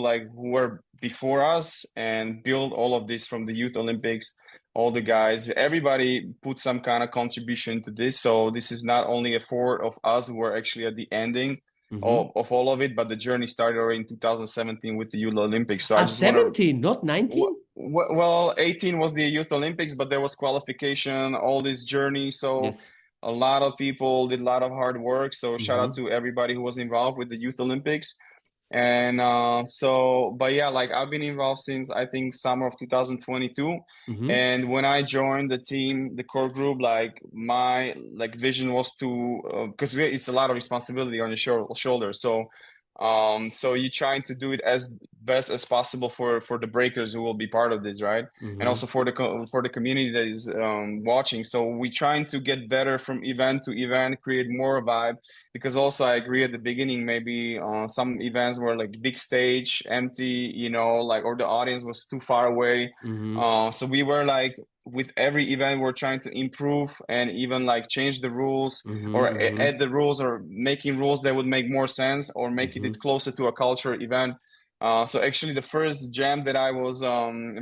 were before us and built all of this from the Youth Olympics, all the guys, everybody put some kind of contribution to this. So this is not only a effort of us who were actually at the ending Mm-hmm. of all of it, but the journey started already in 2017 with the Youth Olympics. So I Ah, just want to 17, not 19? well, 18 was the Youth Olympics, but there was qualification, all this journey. So Yes. a lot of people did a lot of hard work. So shout out Mm-hmm. to everybody who was involved with the Youth Olympics. And but yeah, like I've been involved since I think summer of 2022. Mm-hmm. And when I joined the team, the core group, like my vision was to because it's a lot of responsibility on your shoulders. So you're trying to do it as best as possible for the breakers who will be part of this, right? And Mm-hmm. also for the community that is watching. So we're trying to get better from event to event, create more vibe. Because also I agree at the beginning, maybe some events were like big stage, empty, you know, like or the audience was too far away. Mm-hmm. So we were like with every event we're trying to improve and even like change the rules or Mm-hmm. add the rules or making rules that would make more sense or making Mm-hmm. it closer to a cultural event. So actually the first jam that I was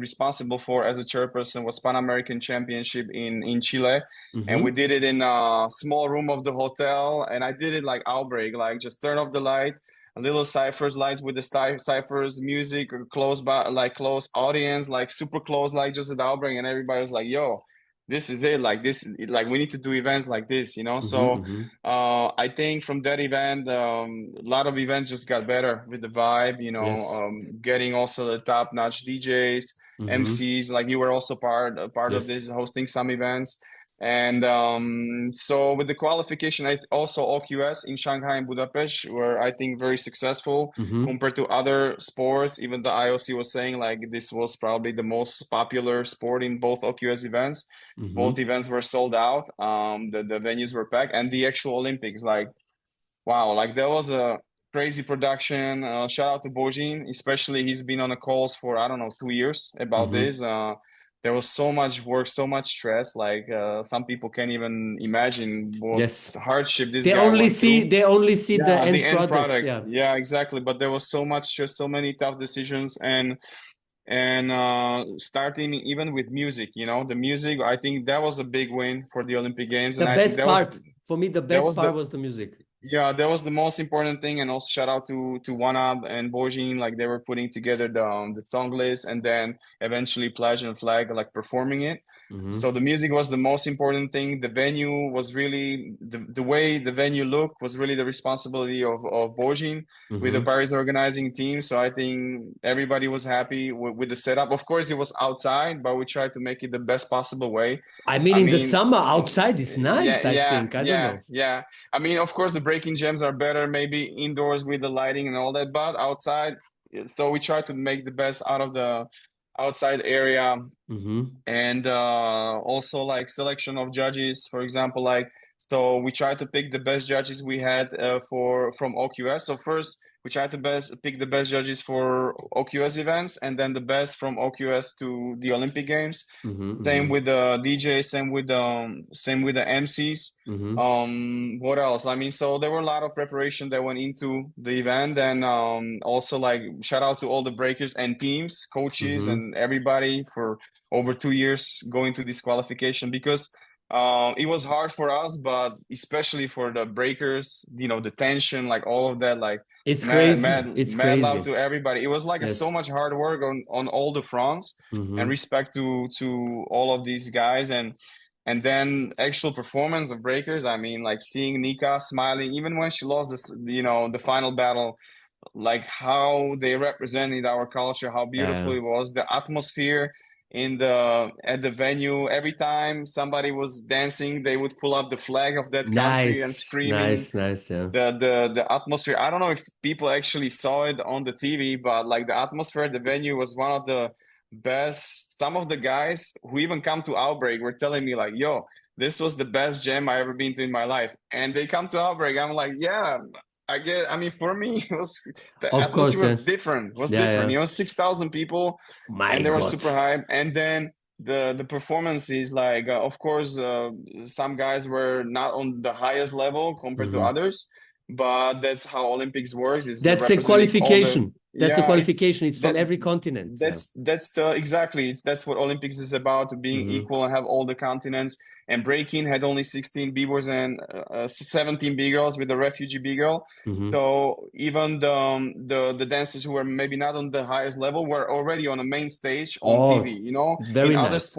responsible for as a chairperson was Pan American Championship in Chile. And we Mm-hmm. did it in a small room of the hotel. And I did it like outbreak, like just turn off the light, a little ciphers lights with the ciphers, music, or close by like close audience, like super close, like just at outbreak. And everybody was like, yo, this is it. Like this, like we need to do events like this, you know? So Mm-hmm. I think from that event, a lot of events just got better with the vibe, you know, Yes. getting also the top-notch DJs, Mm-hmm. MCs, like you were also part of Yes. this, hosting some events. And so with the qualification, I also OQS in Shanghai and Budapest were, I think, very successful Mm-hmm. compared to other sports. Even the IOC was saying like this was probably the most popular sport in both OQS events. Both Mm-hmm. events were sold out. The venues were packed, and the actual Olympics, like wow, like that was a crazy production. Shout out to Bojin, especially he's been on the calls for I don't know 2 years about Mm-hmm. this. There was so much work, so much stress. Like some people can't even imagine what Yes. hardship this They guy only went see through. they only see the Yeah, the end end product. product. Yeah. Yeah, exactly. But there was so much stress, so many tough decisions, and starting even with music. You know, the music. I think that was a big win for the Olympic Games, The and I think best part for me, the that best was part the was the music. Yeah, that was the most important thing, and also shout out to One Up and Bojin, like they were putting together the song list, and then eventually Plage and Flag like performing it. So the music was the most important thing. The venue was really the way the venue looked was really the responsibility of Bojin with the Paris organizing team. So I think everybody was happy with the setup. Of course, it was outside, but we tried to make it the best possible way. I mean, I in the mean, summer outside is nice, I yeah, think. I don't know. yeah. I mean, of course, the breaking jams are better, maybe indoors with the lighting and all that, but outside, so we try to make the best out of the outside area. And also like selection of judges, for example, like so we try to pick the best judges we had from OQS. So first we try to pick the best judges for OQS events, and then the best from OQS to the Olympic Games. Same with the DJ, same with the MCs. What else? I mean, so there were a lot of preparation that went into the event, and also like shout out to all the breakers and teams, coaches, and everybody for over 2 years going to this qualification, because it was hard for us, but especially for the breakers, you know, the tension, like all of that, like It's crazy. It's mad love crazy. to everybody. It was like Yes. so much hard work on all the fronts, and respect to all of these guys, and then actual performance of breakers. I mean, like seeing Nika smiling even when she lost this, you know, the final battle, like how they represented our culture, how beautiful it was, the atmosphere at the venue. Every time somebody was dancing, they would pull up the flag of that country and screaming. Nice, yeah. The atmosphere, I don't know if people actually saw it on the TV, but like the atmosphere at the venue was one of the best. Some of the guys who even come to Outbreak were telling me like, yo, this was the best jam I ever been to in my life. And they come to Outbreak, I'm like, yeah, I mean, for me, it was the Of course, atmosphere was yeah. different. Was Yeah, different. yeah. You know, 6,000 people, My and they were God. super hype. And then the performances, like of course, some guys were not on the highest level compared to others, but that's how Olympics works. Is That's the representing all the qualification. That's the yeah, qualification. It's from that every continent. Yeah. that's the exactly that's what Olympics is about, to being equal and have all the continents. And breaking had only 16 b-boys and 17 b-girls with the refugee b-girl. So even the dancers who were maybe not on the highest level were already on a main stage on TV. You know, very in other nice.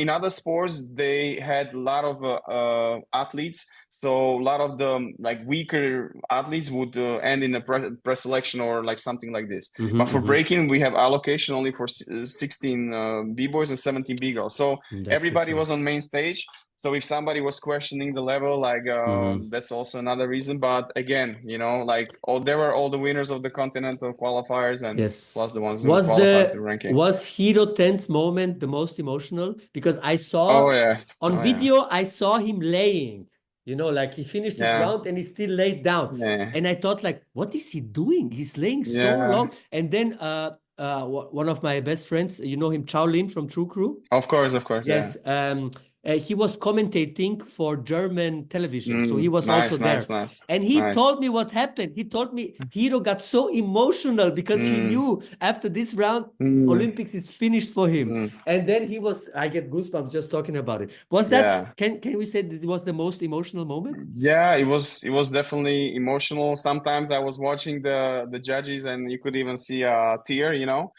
in other sports they had a lot of athletes. So a lot of the like weaker athletes would end in a pre-selection or like something like this. But for breaking, we have allocation only for 16 b-boys and 17 b-girls. So everybody was on main stage. So if somebody was questioning the level, like that's also another reason. But again, you know, like there were all the winners of the continental qualifiers, and plus the ones who qualified the ranking. Was Hero 10's moment the most emotional? Because I saw on video, I saw him laying. You know, like he finished his round and he still laid down. And I thought, like, what is he doing? He's laying so long. And then one of my best friends, you know him, Chow Lin from True Crew? Of course, yes. He was commentating for German television. So he was also there. And he told me what happened. He told me Hero got so emotional because he knew after this round, Olympics is finished for him. And then he was, I get goosebumps just talking about it. Was that, can we say this was the most emotional moment? Yeah, it was definitely emotional. Sometimes I was watching the judges and you could even see a tear, you know.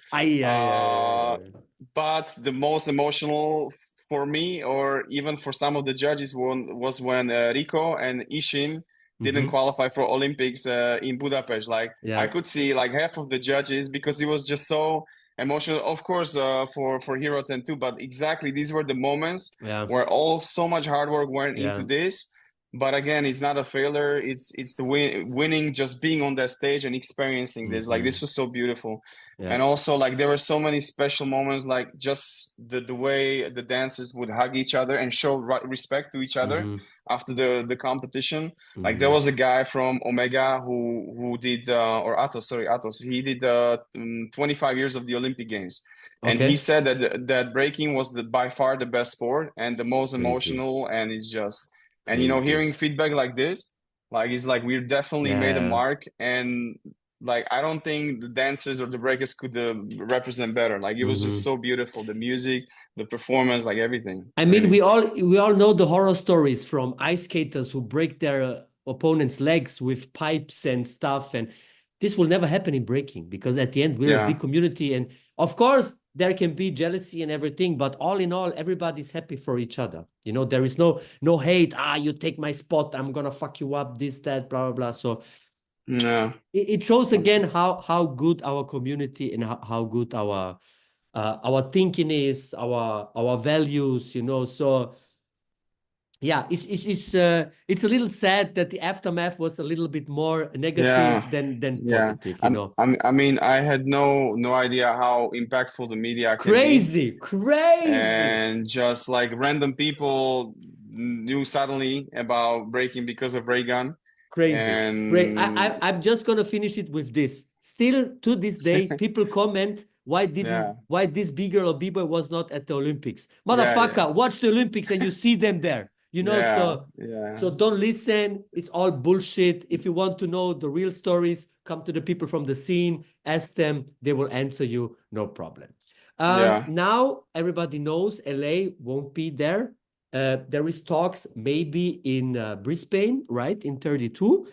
But the most emotional for me, or even for some of the judges, was when Rico and Ishin didn't qualify for Olympics in Budapest. Like I could see like half of the judges, because it was just so emotional. Of course, for Hero 10 too, but exactly these were the moments where so much hard work went into this. But again, it's not a failure. It's the winning, just being on that stage and experiencing this. Like this was so beautiful. And also like there were so many special moments, like just the way the dancers would hug each other and show respect to each other after the competition. Like there was a guy from Omega who did or Atos. He did 25 years of the Olympic Games. And he said that breaking was by far the best sport and the most emotional, and it's just. And, you know, hearing feedback like this, like, it's like we've definitely made a mark. And, like, I don't think the dancers or the breakers could represent better. Like, it was just so beautiful. The music, the performance, like everything. I mean, we all know the horror stories from ice skaters who break their opponents' legs with pipes and stuff. And this will never happen in breaking, because at the end we're a big community, and of course there can be jealousy and everything, but all in all, everybody's happy for each other. You know, there is no hate. You take my spot, I'm gonna fuck you up, this, that, blah, blah, blah. So Yeah. it shows again how good our community and how good our thinking is, our values, you know. So yeah, it's a little sad that the aftermath was a little bit more Yeah. negative than Yeah. positive, you know. I mean, I had no idea how impactful the media can be. Crazy. And just like random people knew suddenly about breaking because of ray gun. Crazy. Great. And I'm just gonna finish it with this. Still to this day, people comment, why yeah, this B-girl or B-boy was not at the Olympics? yeah, yeah, Motherfucker, watch the Olympics and you see them there. You know, yeah, so yeah, don't listen. It's all bullshit. If you want to know the real stories, come to the people from the scene, ask them, they will answer you, no problem. yeah. Now everybody knows LA won't be there. There is talks maybe in Brisbane, right, in 32.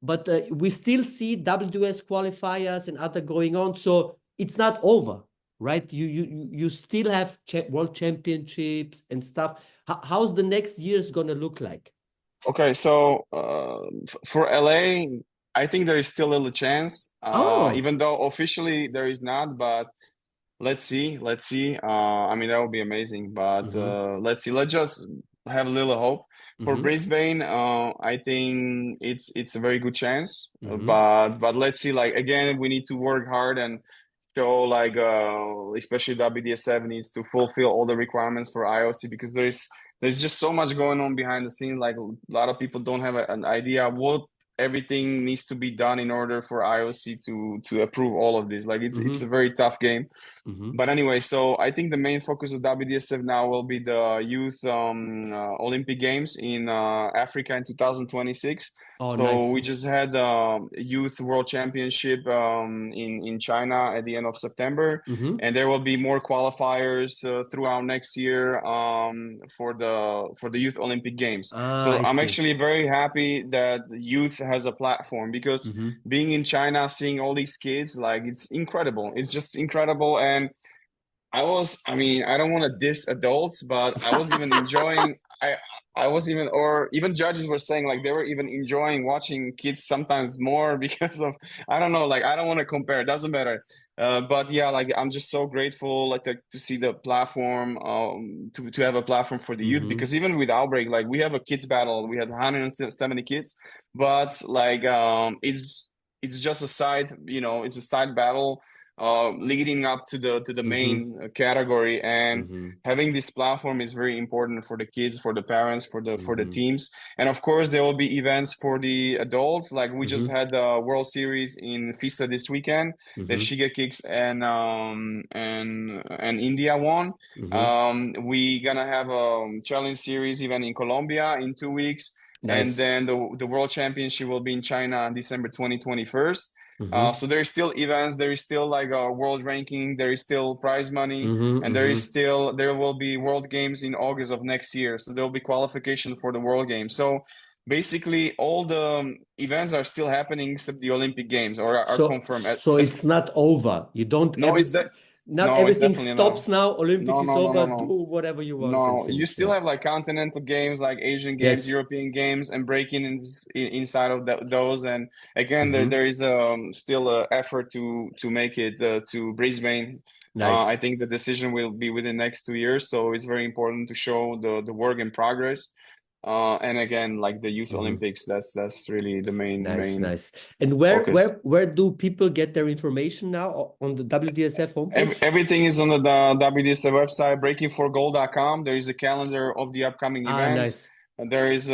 But we still see WS qualifiers and other going on. So it's not over, right? You still have world championships and stuff. How's the next year's going to look like? Okay, so for LA, I think there is still a little chance, Oh, even though officially there is not, but let's see, let's see. I mean, that would be amazing, but let's see. Let's just have a little hope. For Brisbane, I think it's a very good chance, but let's see. Like again, we need to work hard and show like especially WDSF needs to fulfill all the requirements for IOC, because there's just so much going on behind the scenes. Like a lot of people don't have an idea what everything needs to be done in order for IOC to approve all of this. Like it's a very tough game. But anyway, so I think the main focus of WDSF now will be the youth Olympic Games in Africa in 2026. oh, So nice. we just had youth world championship in China at the end of September, and there will be more qualifiers throughout next year for the youth Olympic Games. So I I'm see. actually very happy that youth has a platform, because being in China, seeing all these kids, like it's incredible. It's just incredible. And I mean, I don't want to diss adults, but I was even enjoying, I was even, or even judges were saying like they were even enjoying watching kids sometimes more because of, I don't know, like I don't want to compare, it doesn't matter. But yeah, like I'm just so grateful like to see the platform, to have a platform for the youth, because even with outbreak, like we have a kids battle, we had 170 kids, but like it's just a side, you know, it's a side battle leading up to the main category, and having this platform is very important for the kids, for the parents, for the teams. And of course there will be events for the adults, like we just had the World Series in FISA this weekend that Shiga Kicks and India won. We gonna have a challenge series event in Colombia in 2 weeks. Nice. And then the World Championship will be in China on December 2021. So there is still events, there is still like a world ranking, there is still prize money, and there will be World Games in August of next year. So there will be qualification for the World Games. So basically all the events are still happening except the Olympic Games are confirmed. So it's not over. You don't No, it's that. not No, it's everything definitely stops not. now. Olympics is over. No. Do whatever you want. No, And you finish. still Yeah. have like continental games, like Asian games, Yes. European games, and breaking inside of those. And again, there is still an effort to make it to Brisbane. Nice. I think the decision will be within the next 2 years, so it's very important to show the work in progress. And again, like the Youth Olympics, that's really the main Nice. And where focus. where do people get their information now on the WDSF homepage? Everything is on the WDSF website, breakingforgold.com. There is a calendar of the upcoming events. Nice. And there is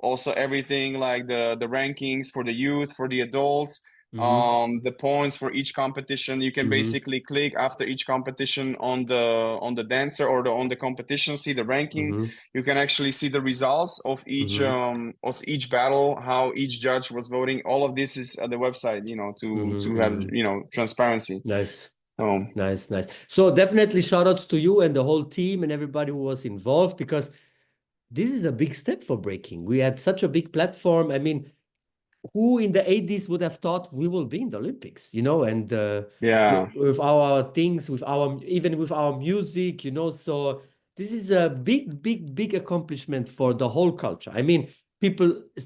also everything like the rankings for the youth, for the adults, the points for each competition. You can basically click after each competition on the dancer or on the competition, see the ranking. You can actually see the results of each battle, how each judge was voting. All of this is at the website, you know, to have, you know, transparency. Nice. Oh. Nice. So definitely shout outs to you and the whole team and everybody who was involved, because this is a big step for breaking. We had such a big platform. I mean, who in the 80s would have thought we will be in the Olympics, you know, and Yeah. with our things, with our, even with our music, you know, so this is a big, big, big accomplishment for the whole culture. I mean,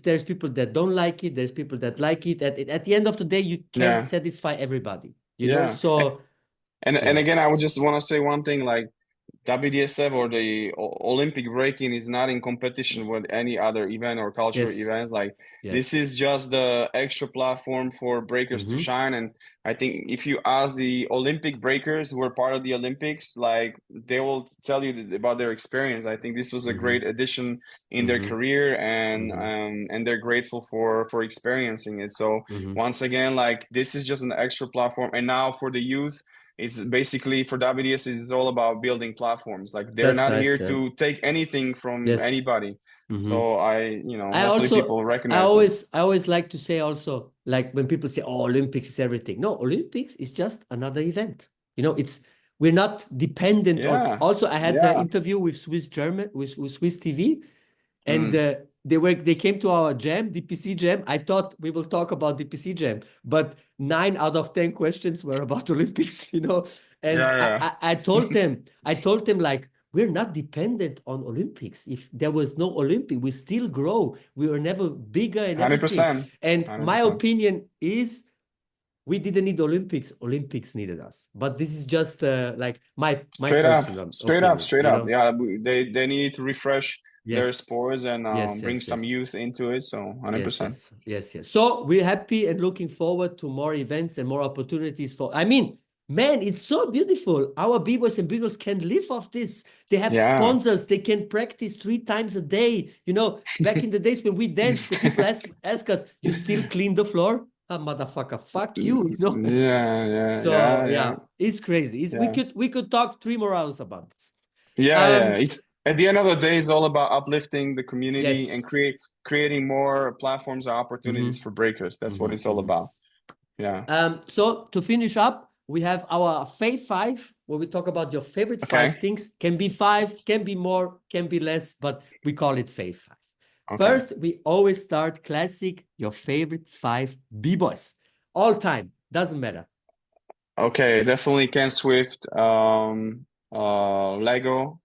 there's people that don't like it, there's people that like it. At the end of the day, you can't Yeah. satisfy everybody, you know, Yeah. so And yeah. again, I would just want to say one thing, like WDSF or the Olympic breaking is not in competition with any other event or cultural Yes, events. Like this yes. is just the extra platform for breakers to shine. And I think if you ask the Olympic breakers who were part of the Olympics, like they will tell you about their experience. I think this was a great addition in their career, and they're grateful for experiencing it. So once again, like this is just an extra platform. And now for the youth, it's basically for WDS, it's all about building platforms. Like they're That's not here nice, yeah. to take anything from Yes. anybody. Mm-hmm. So I hopefully also, people recognize it. I always like to say also, like when people say, "Oh, Olympics is everything." No, Olympics is just another event. You know, we're not dependent on. Yeah, Also, I had the yeah. interview with Swiss German with Swiss TV, and Mm. they came to our jam, DPC jam. I thought we will talk about DPC jam, but 9 out of 10 questions were about Olympics, you know. And Yeah, I told them like we're not dependent on Olympics. If there was no Olympic, we still grow. We were never bigger and yeah. everything. 100%. And my 100%. opinion is we didn't need Olympics. Olympics needed us. But this is just like my Straight up, personal straight up, opinion, straight you up. know? Yeah, they need to refresh their Yes. sports and Yes, bring yes, some yes. youth into it. So Yes, 100%. yes, yes, yes. So we're happy and looking forward to more events and more opportunities for. I mean, man, it's so beautiful. Our b-boys and b-girls can live off this. They have Yeah. sponsors. They can practice 3 times a day. You know, back in the days when we danced, the people ask us, "You still clean the floor?" Ah, motherfucker, fuck you. You know. Yeah, yeah, So yeah, yeah, yeah, it's crazy. We yeah. could talk 3 more hours about this. Yeah, yeah. Um, It's at the end of the day, it's all about uplifting the community and yes. creating more platforms and opportunities for breakers. That's what it's all about. Yeah. So to finish up, we have our fave five, where we talk about your favorite Okay. 5 things. Can be 5, can be more, can be less, but we call it fave 5. Okay. First, we always start classic, your favorite 5 b-boys. All time, doesn't matter. Okay. Definitely Ken Swift, Lego,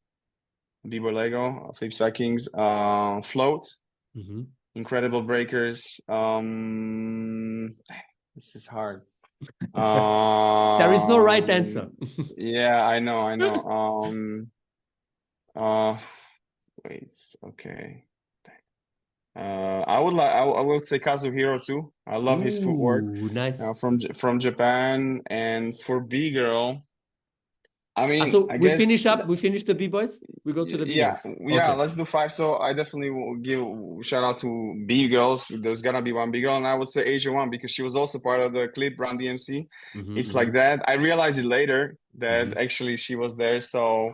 Bieber Lego, Flip Side Kings, Float, Incredible Breakers. This is hard. There is no right answer. Yeah, I know, I know. Wait, okay. I would say Kazuhiro too. I love his footwork. Ooh, nice. From Japan. And for B girl, I mean, So I we guess finish up. We finish the b-boys. We go to the yeah, b-girls. yeah, Okay. let's do 5. So I definitely will give shout out to B girls. There's gonna be one B girl, and I would say Asia One because she was also part of the clip Run DMC. It's like that. I realized it later that actually she was there. So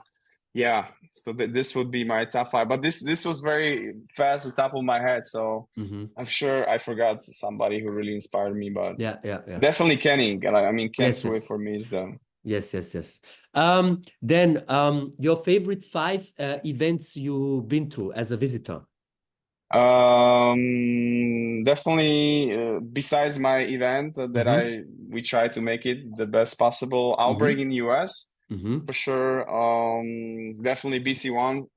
yeah, so this would be my top 5. But this was very fast at the top of my head. So I'm sure I forgot somebody who really inspired me. But Yeah. definitely Kenny. I mean, Ken Yes, Swift yes. for me is the. Yes. Then your favorite 5 events you've been to as a visitor? Definitely, besides my event that we try to make it the best possible. Outbreak in US for sure. Definitely BC One,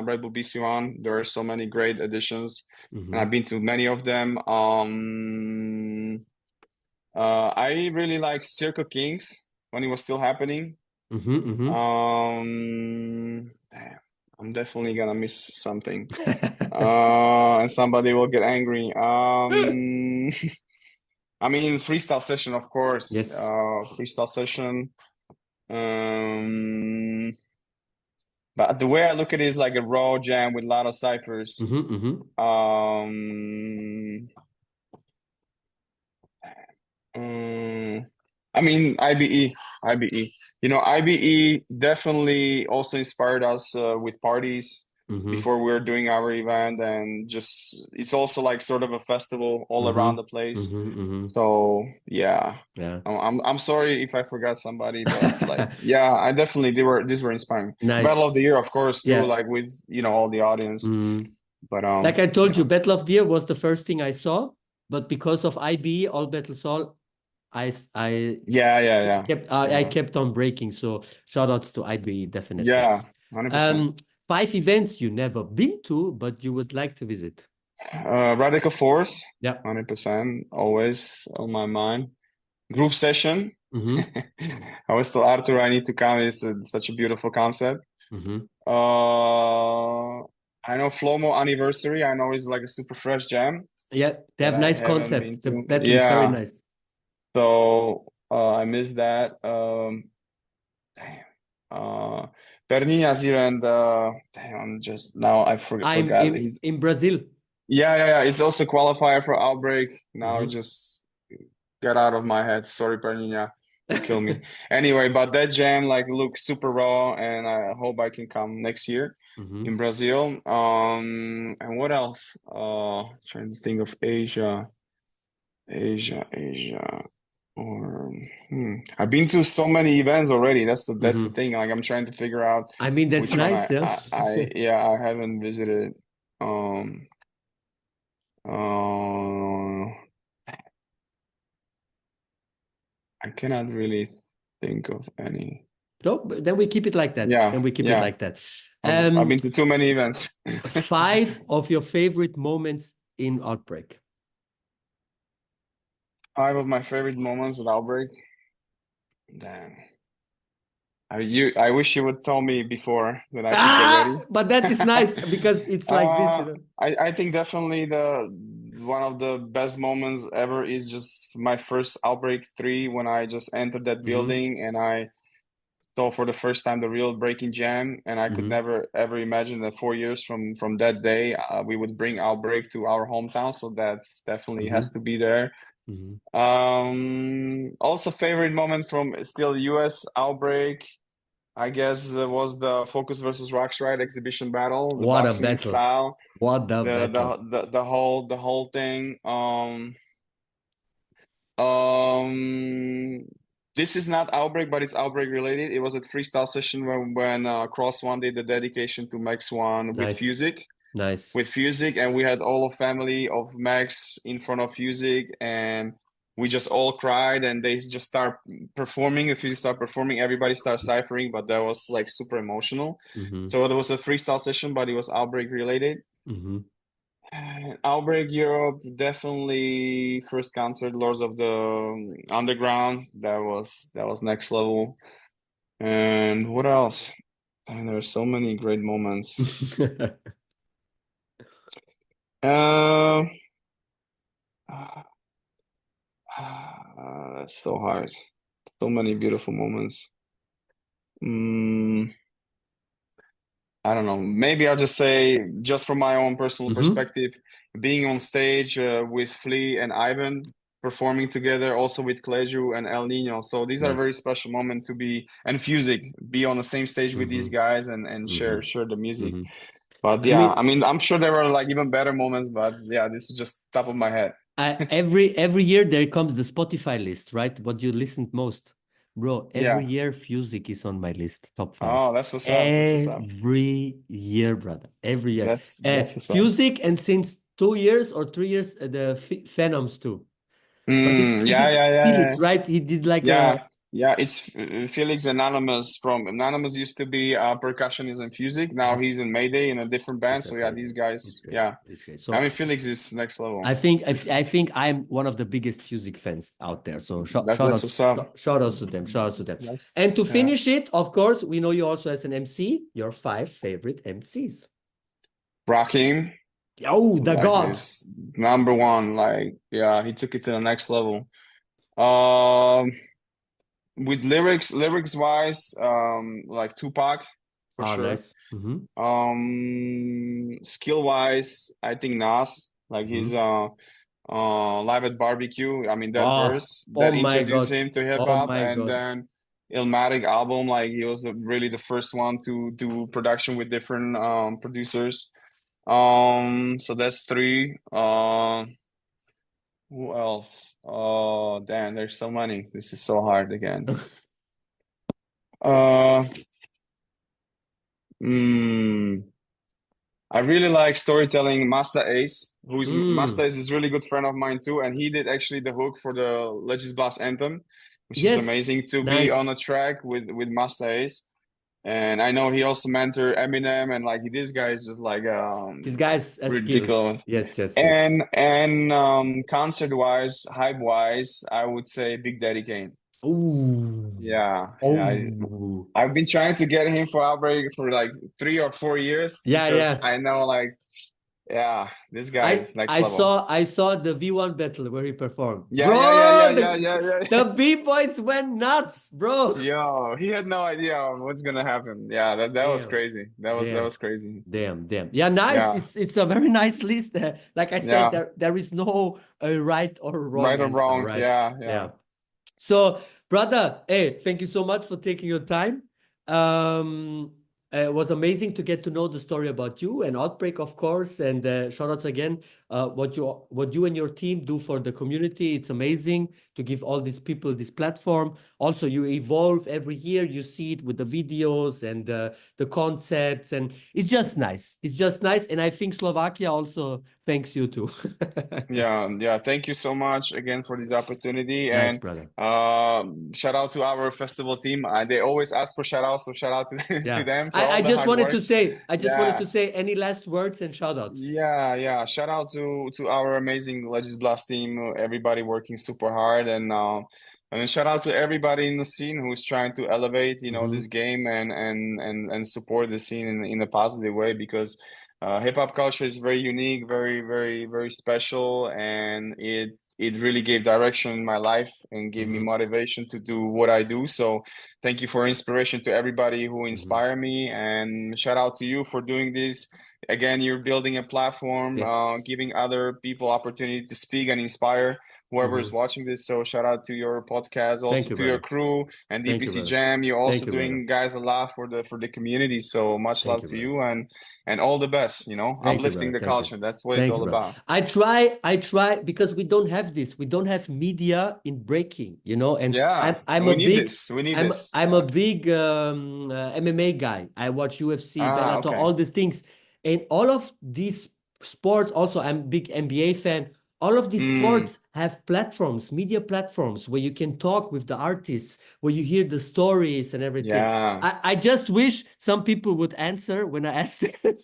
Red Bull BC One. There are so many great additions, and I've been to many of them. I really like Circle Kings when it was still happening. Damn, I'm definitely gonna miss something. And somebody will get angry. I mean, freestyle session, of course. Yes. Freestyle session. But the way I look at it is like a raw jam with a lot of ciphers. I mean, IBE. You know, IBE definitely also inspired us with parties. before we were doing our event, and just it's also like sort of a festival all around the place. So yeah. Yeah. I'm sorry if I forgot somebody, but like yeah, I definitely these were inspiring. Nice. Battle of the Year, of course, too, Yeah. like with all the audience. But like I told yeah. you, Battle of the Year was the first thing I saw, but because of IB, All Battles All, I Yeah. I kept on breaking. So shout outs to IB, definitely. Yeah, 100%. 5 events you never been to, but you would like to visit. Radical Force, Yeah. 100%, always on my mind. Group session. Mm-hmm. I always told Arthur I need to come. It's such a beautiful concept. I know Flomo Anniversary. I know it's like a super fresh jam Yeah, they that have I nice haven't concept. been The to. battle is very nice. So I missed that. Perninha's event. Damn, just now I I'm forgot. in Brazil. Yeah. It's also qualifier for outbreak. Now it just got out of my head. Sorry, Perninha. You kill me. Anyway, but that jam like looks super raw, and I hope I can come next year in Brazil. And what else? Trying to think of Asia. Or I've been to so many events already. That's the thing. Like I'm trying to figure out I mean, that's which one nice, yeah. I haven't visited. I cannot really think of any. No, then we keep it like that. Yeah, Then we keep it like that. I've been to too many events. 5 of your favorite moments in Outbreak. 5 of my favorite moments at Outbreak. Damn. I wish you would tell me before that I could get ready. But that is nice because it's like this, you know. I think definitely one of the best moments ever is just my first Outbreak 3 when I just entered that building and I saw for the first time the real breaking jam, and I could never ever imagine that 4 years from that day we would bring Outbreak to our hometown. So that definitely has to be there. Also favorite moment from still US Outbreak, I guess, was the Focus versus Rocks Ride exhibition battle, the What a boxing battle. style. What a battle. The whole thing. This is not Outbreak, but it's Outbreak related. It was a freestyle session when Cross One did the dedication to Mex One with Fusic. Nice. With Fusic, and we had all the family of Max in front of Fusic, and we just all cried, and they just start performing. If you start performing, everybody starts ciphering, but that was like super emotional. So there was a freestyle session, but it was Outbreak related. Outbreak Europe, definitely first concert, Lords of the Underground. That was next level. And what else? And there's so many great moments. That's so hard. So many beautiful moments. I don't know. Maybe I'll just say, just from my own personal perspective, being on stage with Flea and Ivan, performing together, also with Kleju and El Nino. So these are very special moments to be, and Fusic, be on the same stage with these guys and share the music. But yeah, I mean, I'm sure there were like even better moments, but yeah, this is just top of my head. Every year there comes the Spotify list, right? What you listened most. Bro, every year Fusic is on my list, top 5. Oh, that's what's up. Every year, brother. Every year. That's what's up. Fusic, and since 2 years or 3 years, the Phenoms too. But this is Felix, right? He did like it's Felix Anonymous from Anonymous used to be percussionist in Fusic. Now he's in Mayday in a different band. So yeah, these guys, it's great. So I mean, Felix is next level. I think I'm one of the biggest Fusic fans out there. So shout outs to them. And to finish it, of course, we know you also as an MC. Your 5 favorite MCs. Rakim. Oh, the god. Is number 1. Like, yeah, he took it to the next level. With lyrics wise, like Tupac for sure. Nice. Skill wise, I think Nas, like his Live at Barbecue. I mean that verse that introduced him to hip hop, and then Illmatic album. Like he was really the first one to do production with different producers. So that's three. Who else? Oh, damn, there's so many. This is so hard again. Uh, mm, I really like storytelling. Master Ace, Master Ace is a really good friend of mine too, and he did actually the hook for the Legends Blast anthem, which is Yes, amazing to be on nice. a track with Master Ace. And I know he also mentored Eminem, and like this guy is just like This guy's skills. ridiculous. Yes, yes, yes. And concert wise, hype wise, I would say Big Daddy Kane. Ooh. Yeah, Oh. I've been trying to get him for Outbreak for like 3 or 4 years Yeah, because yeah. I know like yeah, this guy is next I level. saw the V1 battle where he performed. Yeah, yeah, yeah, Bro, yeah, yeah, yeah, yeah. the B-boys went nuts, bro. Yo, he had no idea what's gonna happen. Yeah, that was Damn, crazy. That damn, was crazy. damn, damn. Yeah, nice. Yeah, It's a very nice list. Like I said, yeah. there is no right or wrong Right or answer, wrong. right? Yeah, yeah. Yeah. So, brother, hey, thank you so much for taking your time. Um, it was amazing to get to know the story about you and Outbreak, of course. And shout outs again, what you and your team do for the community. It's amazing to give all these people this platform. Also, you evolve every year. You see it with the videos and the concepts, and it's just nice. It's just nice. And I think Slovakia also thanks you too. Yeah, yeah. Thank you so much again for this opportunity. Nice, And brother. shout out to our festival team. They always ask for shout outs, so shout out to to Yeah. them for all I the just hard wanted work. to say, Yeah, any last words and shout outs. yeah. Shout out to our amazing Legends Blast team, everybody working super hard, and then shout out to everybody in the scene who's trying to elevate, this game and support the scene in a positive way because hip hop culture is very unique, very, very, very special, and it really gave direction in my life and gave me motivation to do what I do. So thank you for inspiration to everybody who inspire me, and shout out to you for doing this. Again, you're building a platform, Yes. giving other people opportunity to speak and inspire whoever is Mhm. watching this. So shout out to your podcast, Thank also you, to your brother. crew and Thank you, DPC brother. Jam. You're also Thank you, brother. doing guys a lot for the community. So much Thank love you, to brother. you and all the best, Thank you, uplifting brother. the Thank you. culture. That's what it's Thank you, all brother. about. I try because we don't have this. We don't have media in breaking, and Yeah, I'm we a need big this. We need I'm this. I'm Yeah. a big MMA guy. I watch UFC, Ah, Bellator, okay. all these things, and all of these sports. Also, I'm a big NBA fan. All of these Mm, sports have platforms, media platforms, where you can talk with the artists, where you hear the stories and everything. yeah. I just wish some people would answer when I ask them.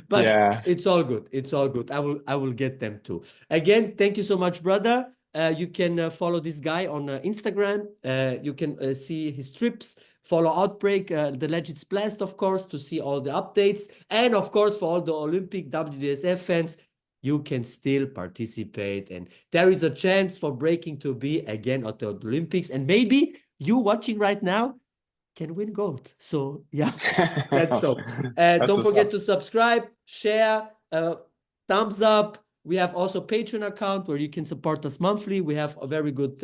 But Yeah. it's all good. It's all good. I will get them too. Again, thank you so much, brother. You can follow this guy on Instagram. You can see his trips. Follow Outbreak, the Legends Blast, of course, to see all the updates. And of course, for all the Olympic WDSF fans, you can still participate. And there is a chance for breaking to be again at the Olympics. And maybe you watching right now can win gold. So yeah, that's dope. That's Don't what's forget up. to subscribe, share, thumbs up. We have also Patreon account where you can support us monthly. We have a very good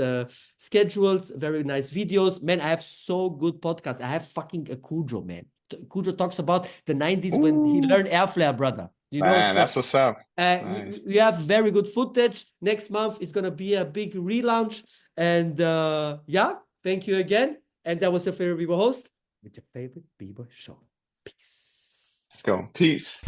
schedules, very nice videos. Man, I have so good podcasts. I have fucking a Kujo, man. Kujo talks about the 90s when he Ooh, learned air flare, brother. man, So that's what's up. we, Nice. we have very good footage. Next month is gonna be a big relaunch. And yeah, thank you again. And that was your favorite Bboy host with your favorite Bboy show. Peace. Let's go. Peace.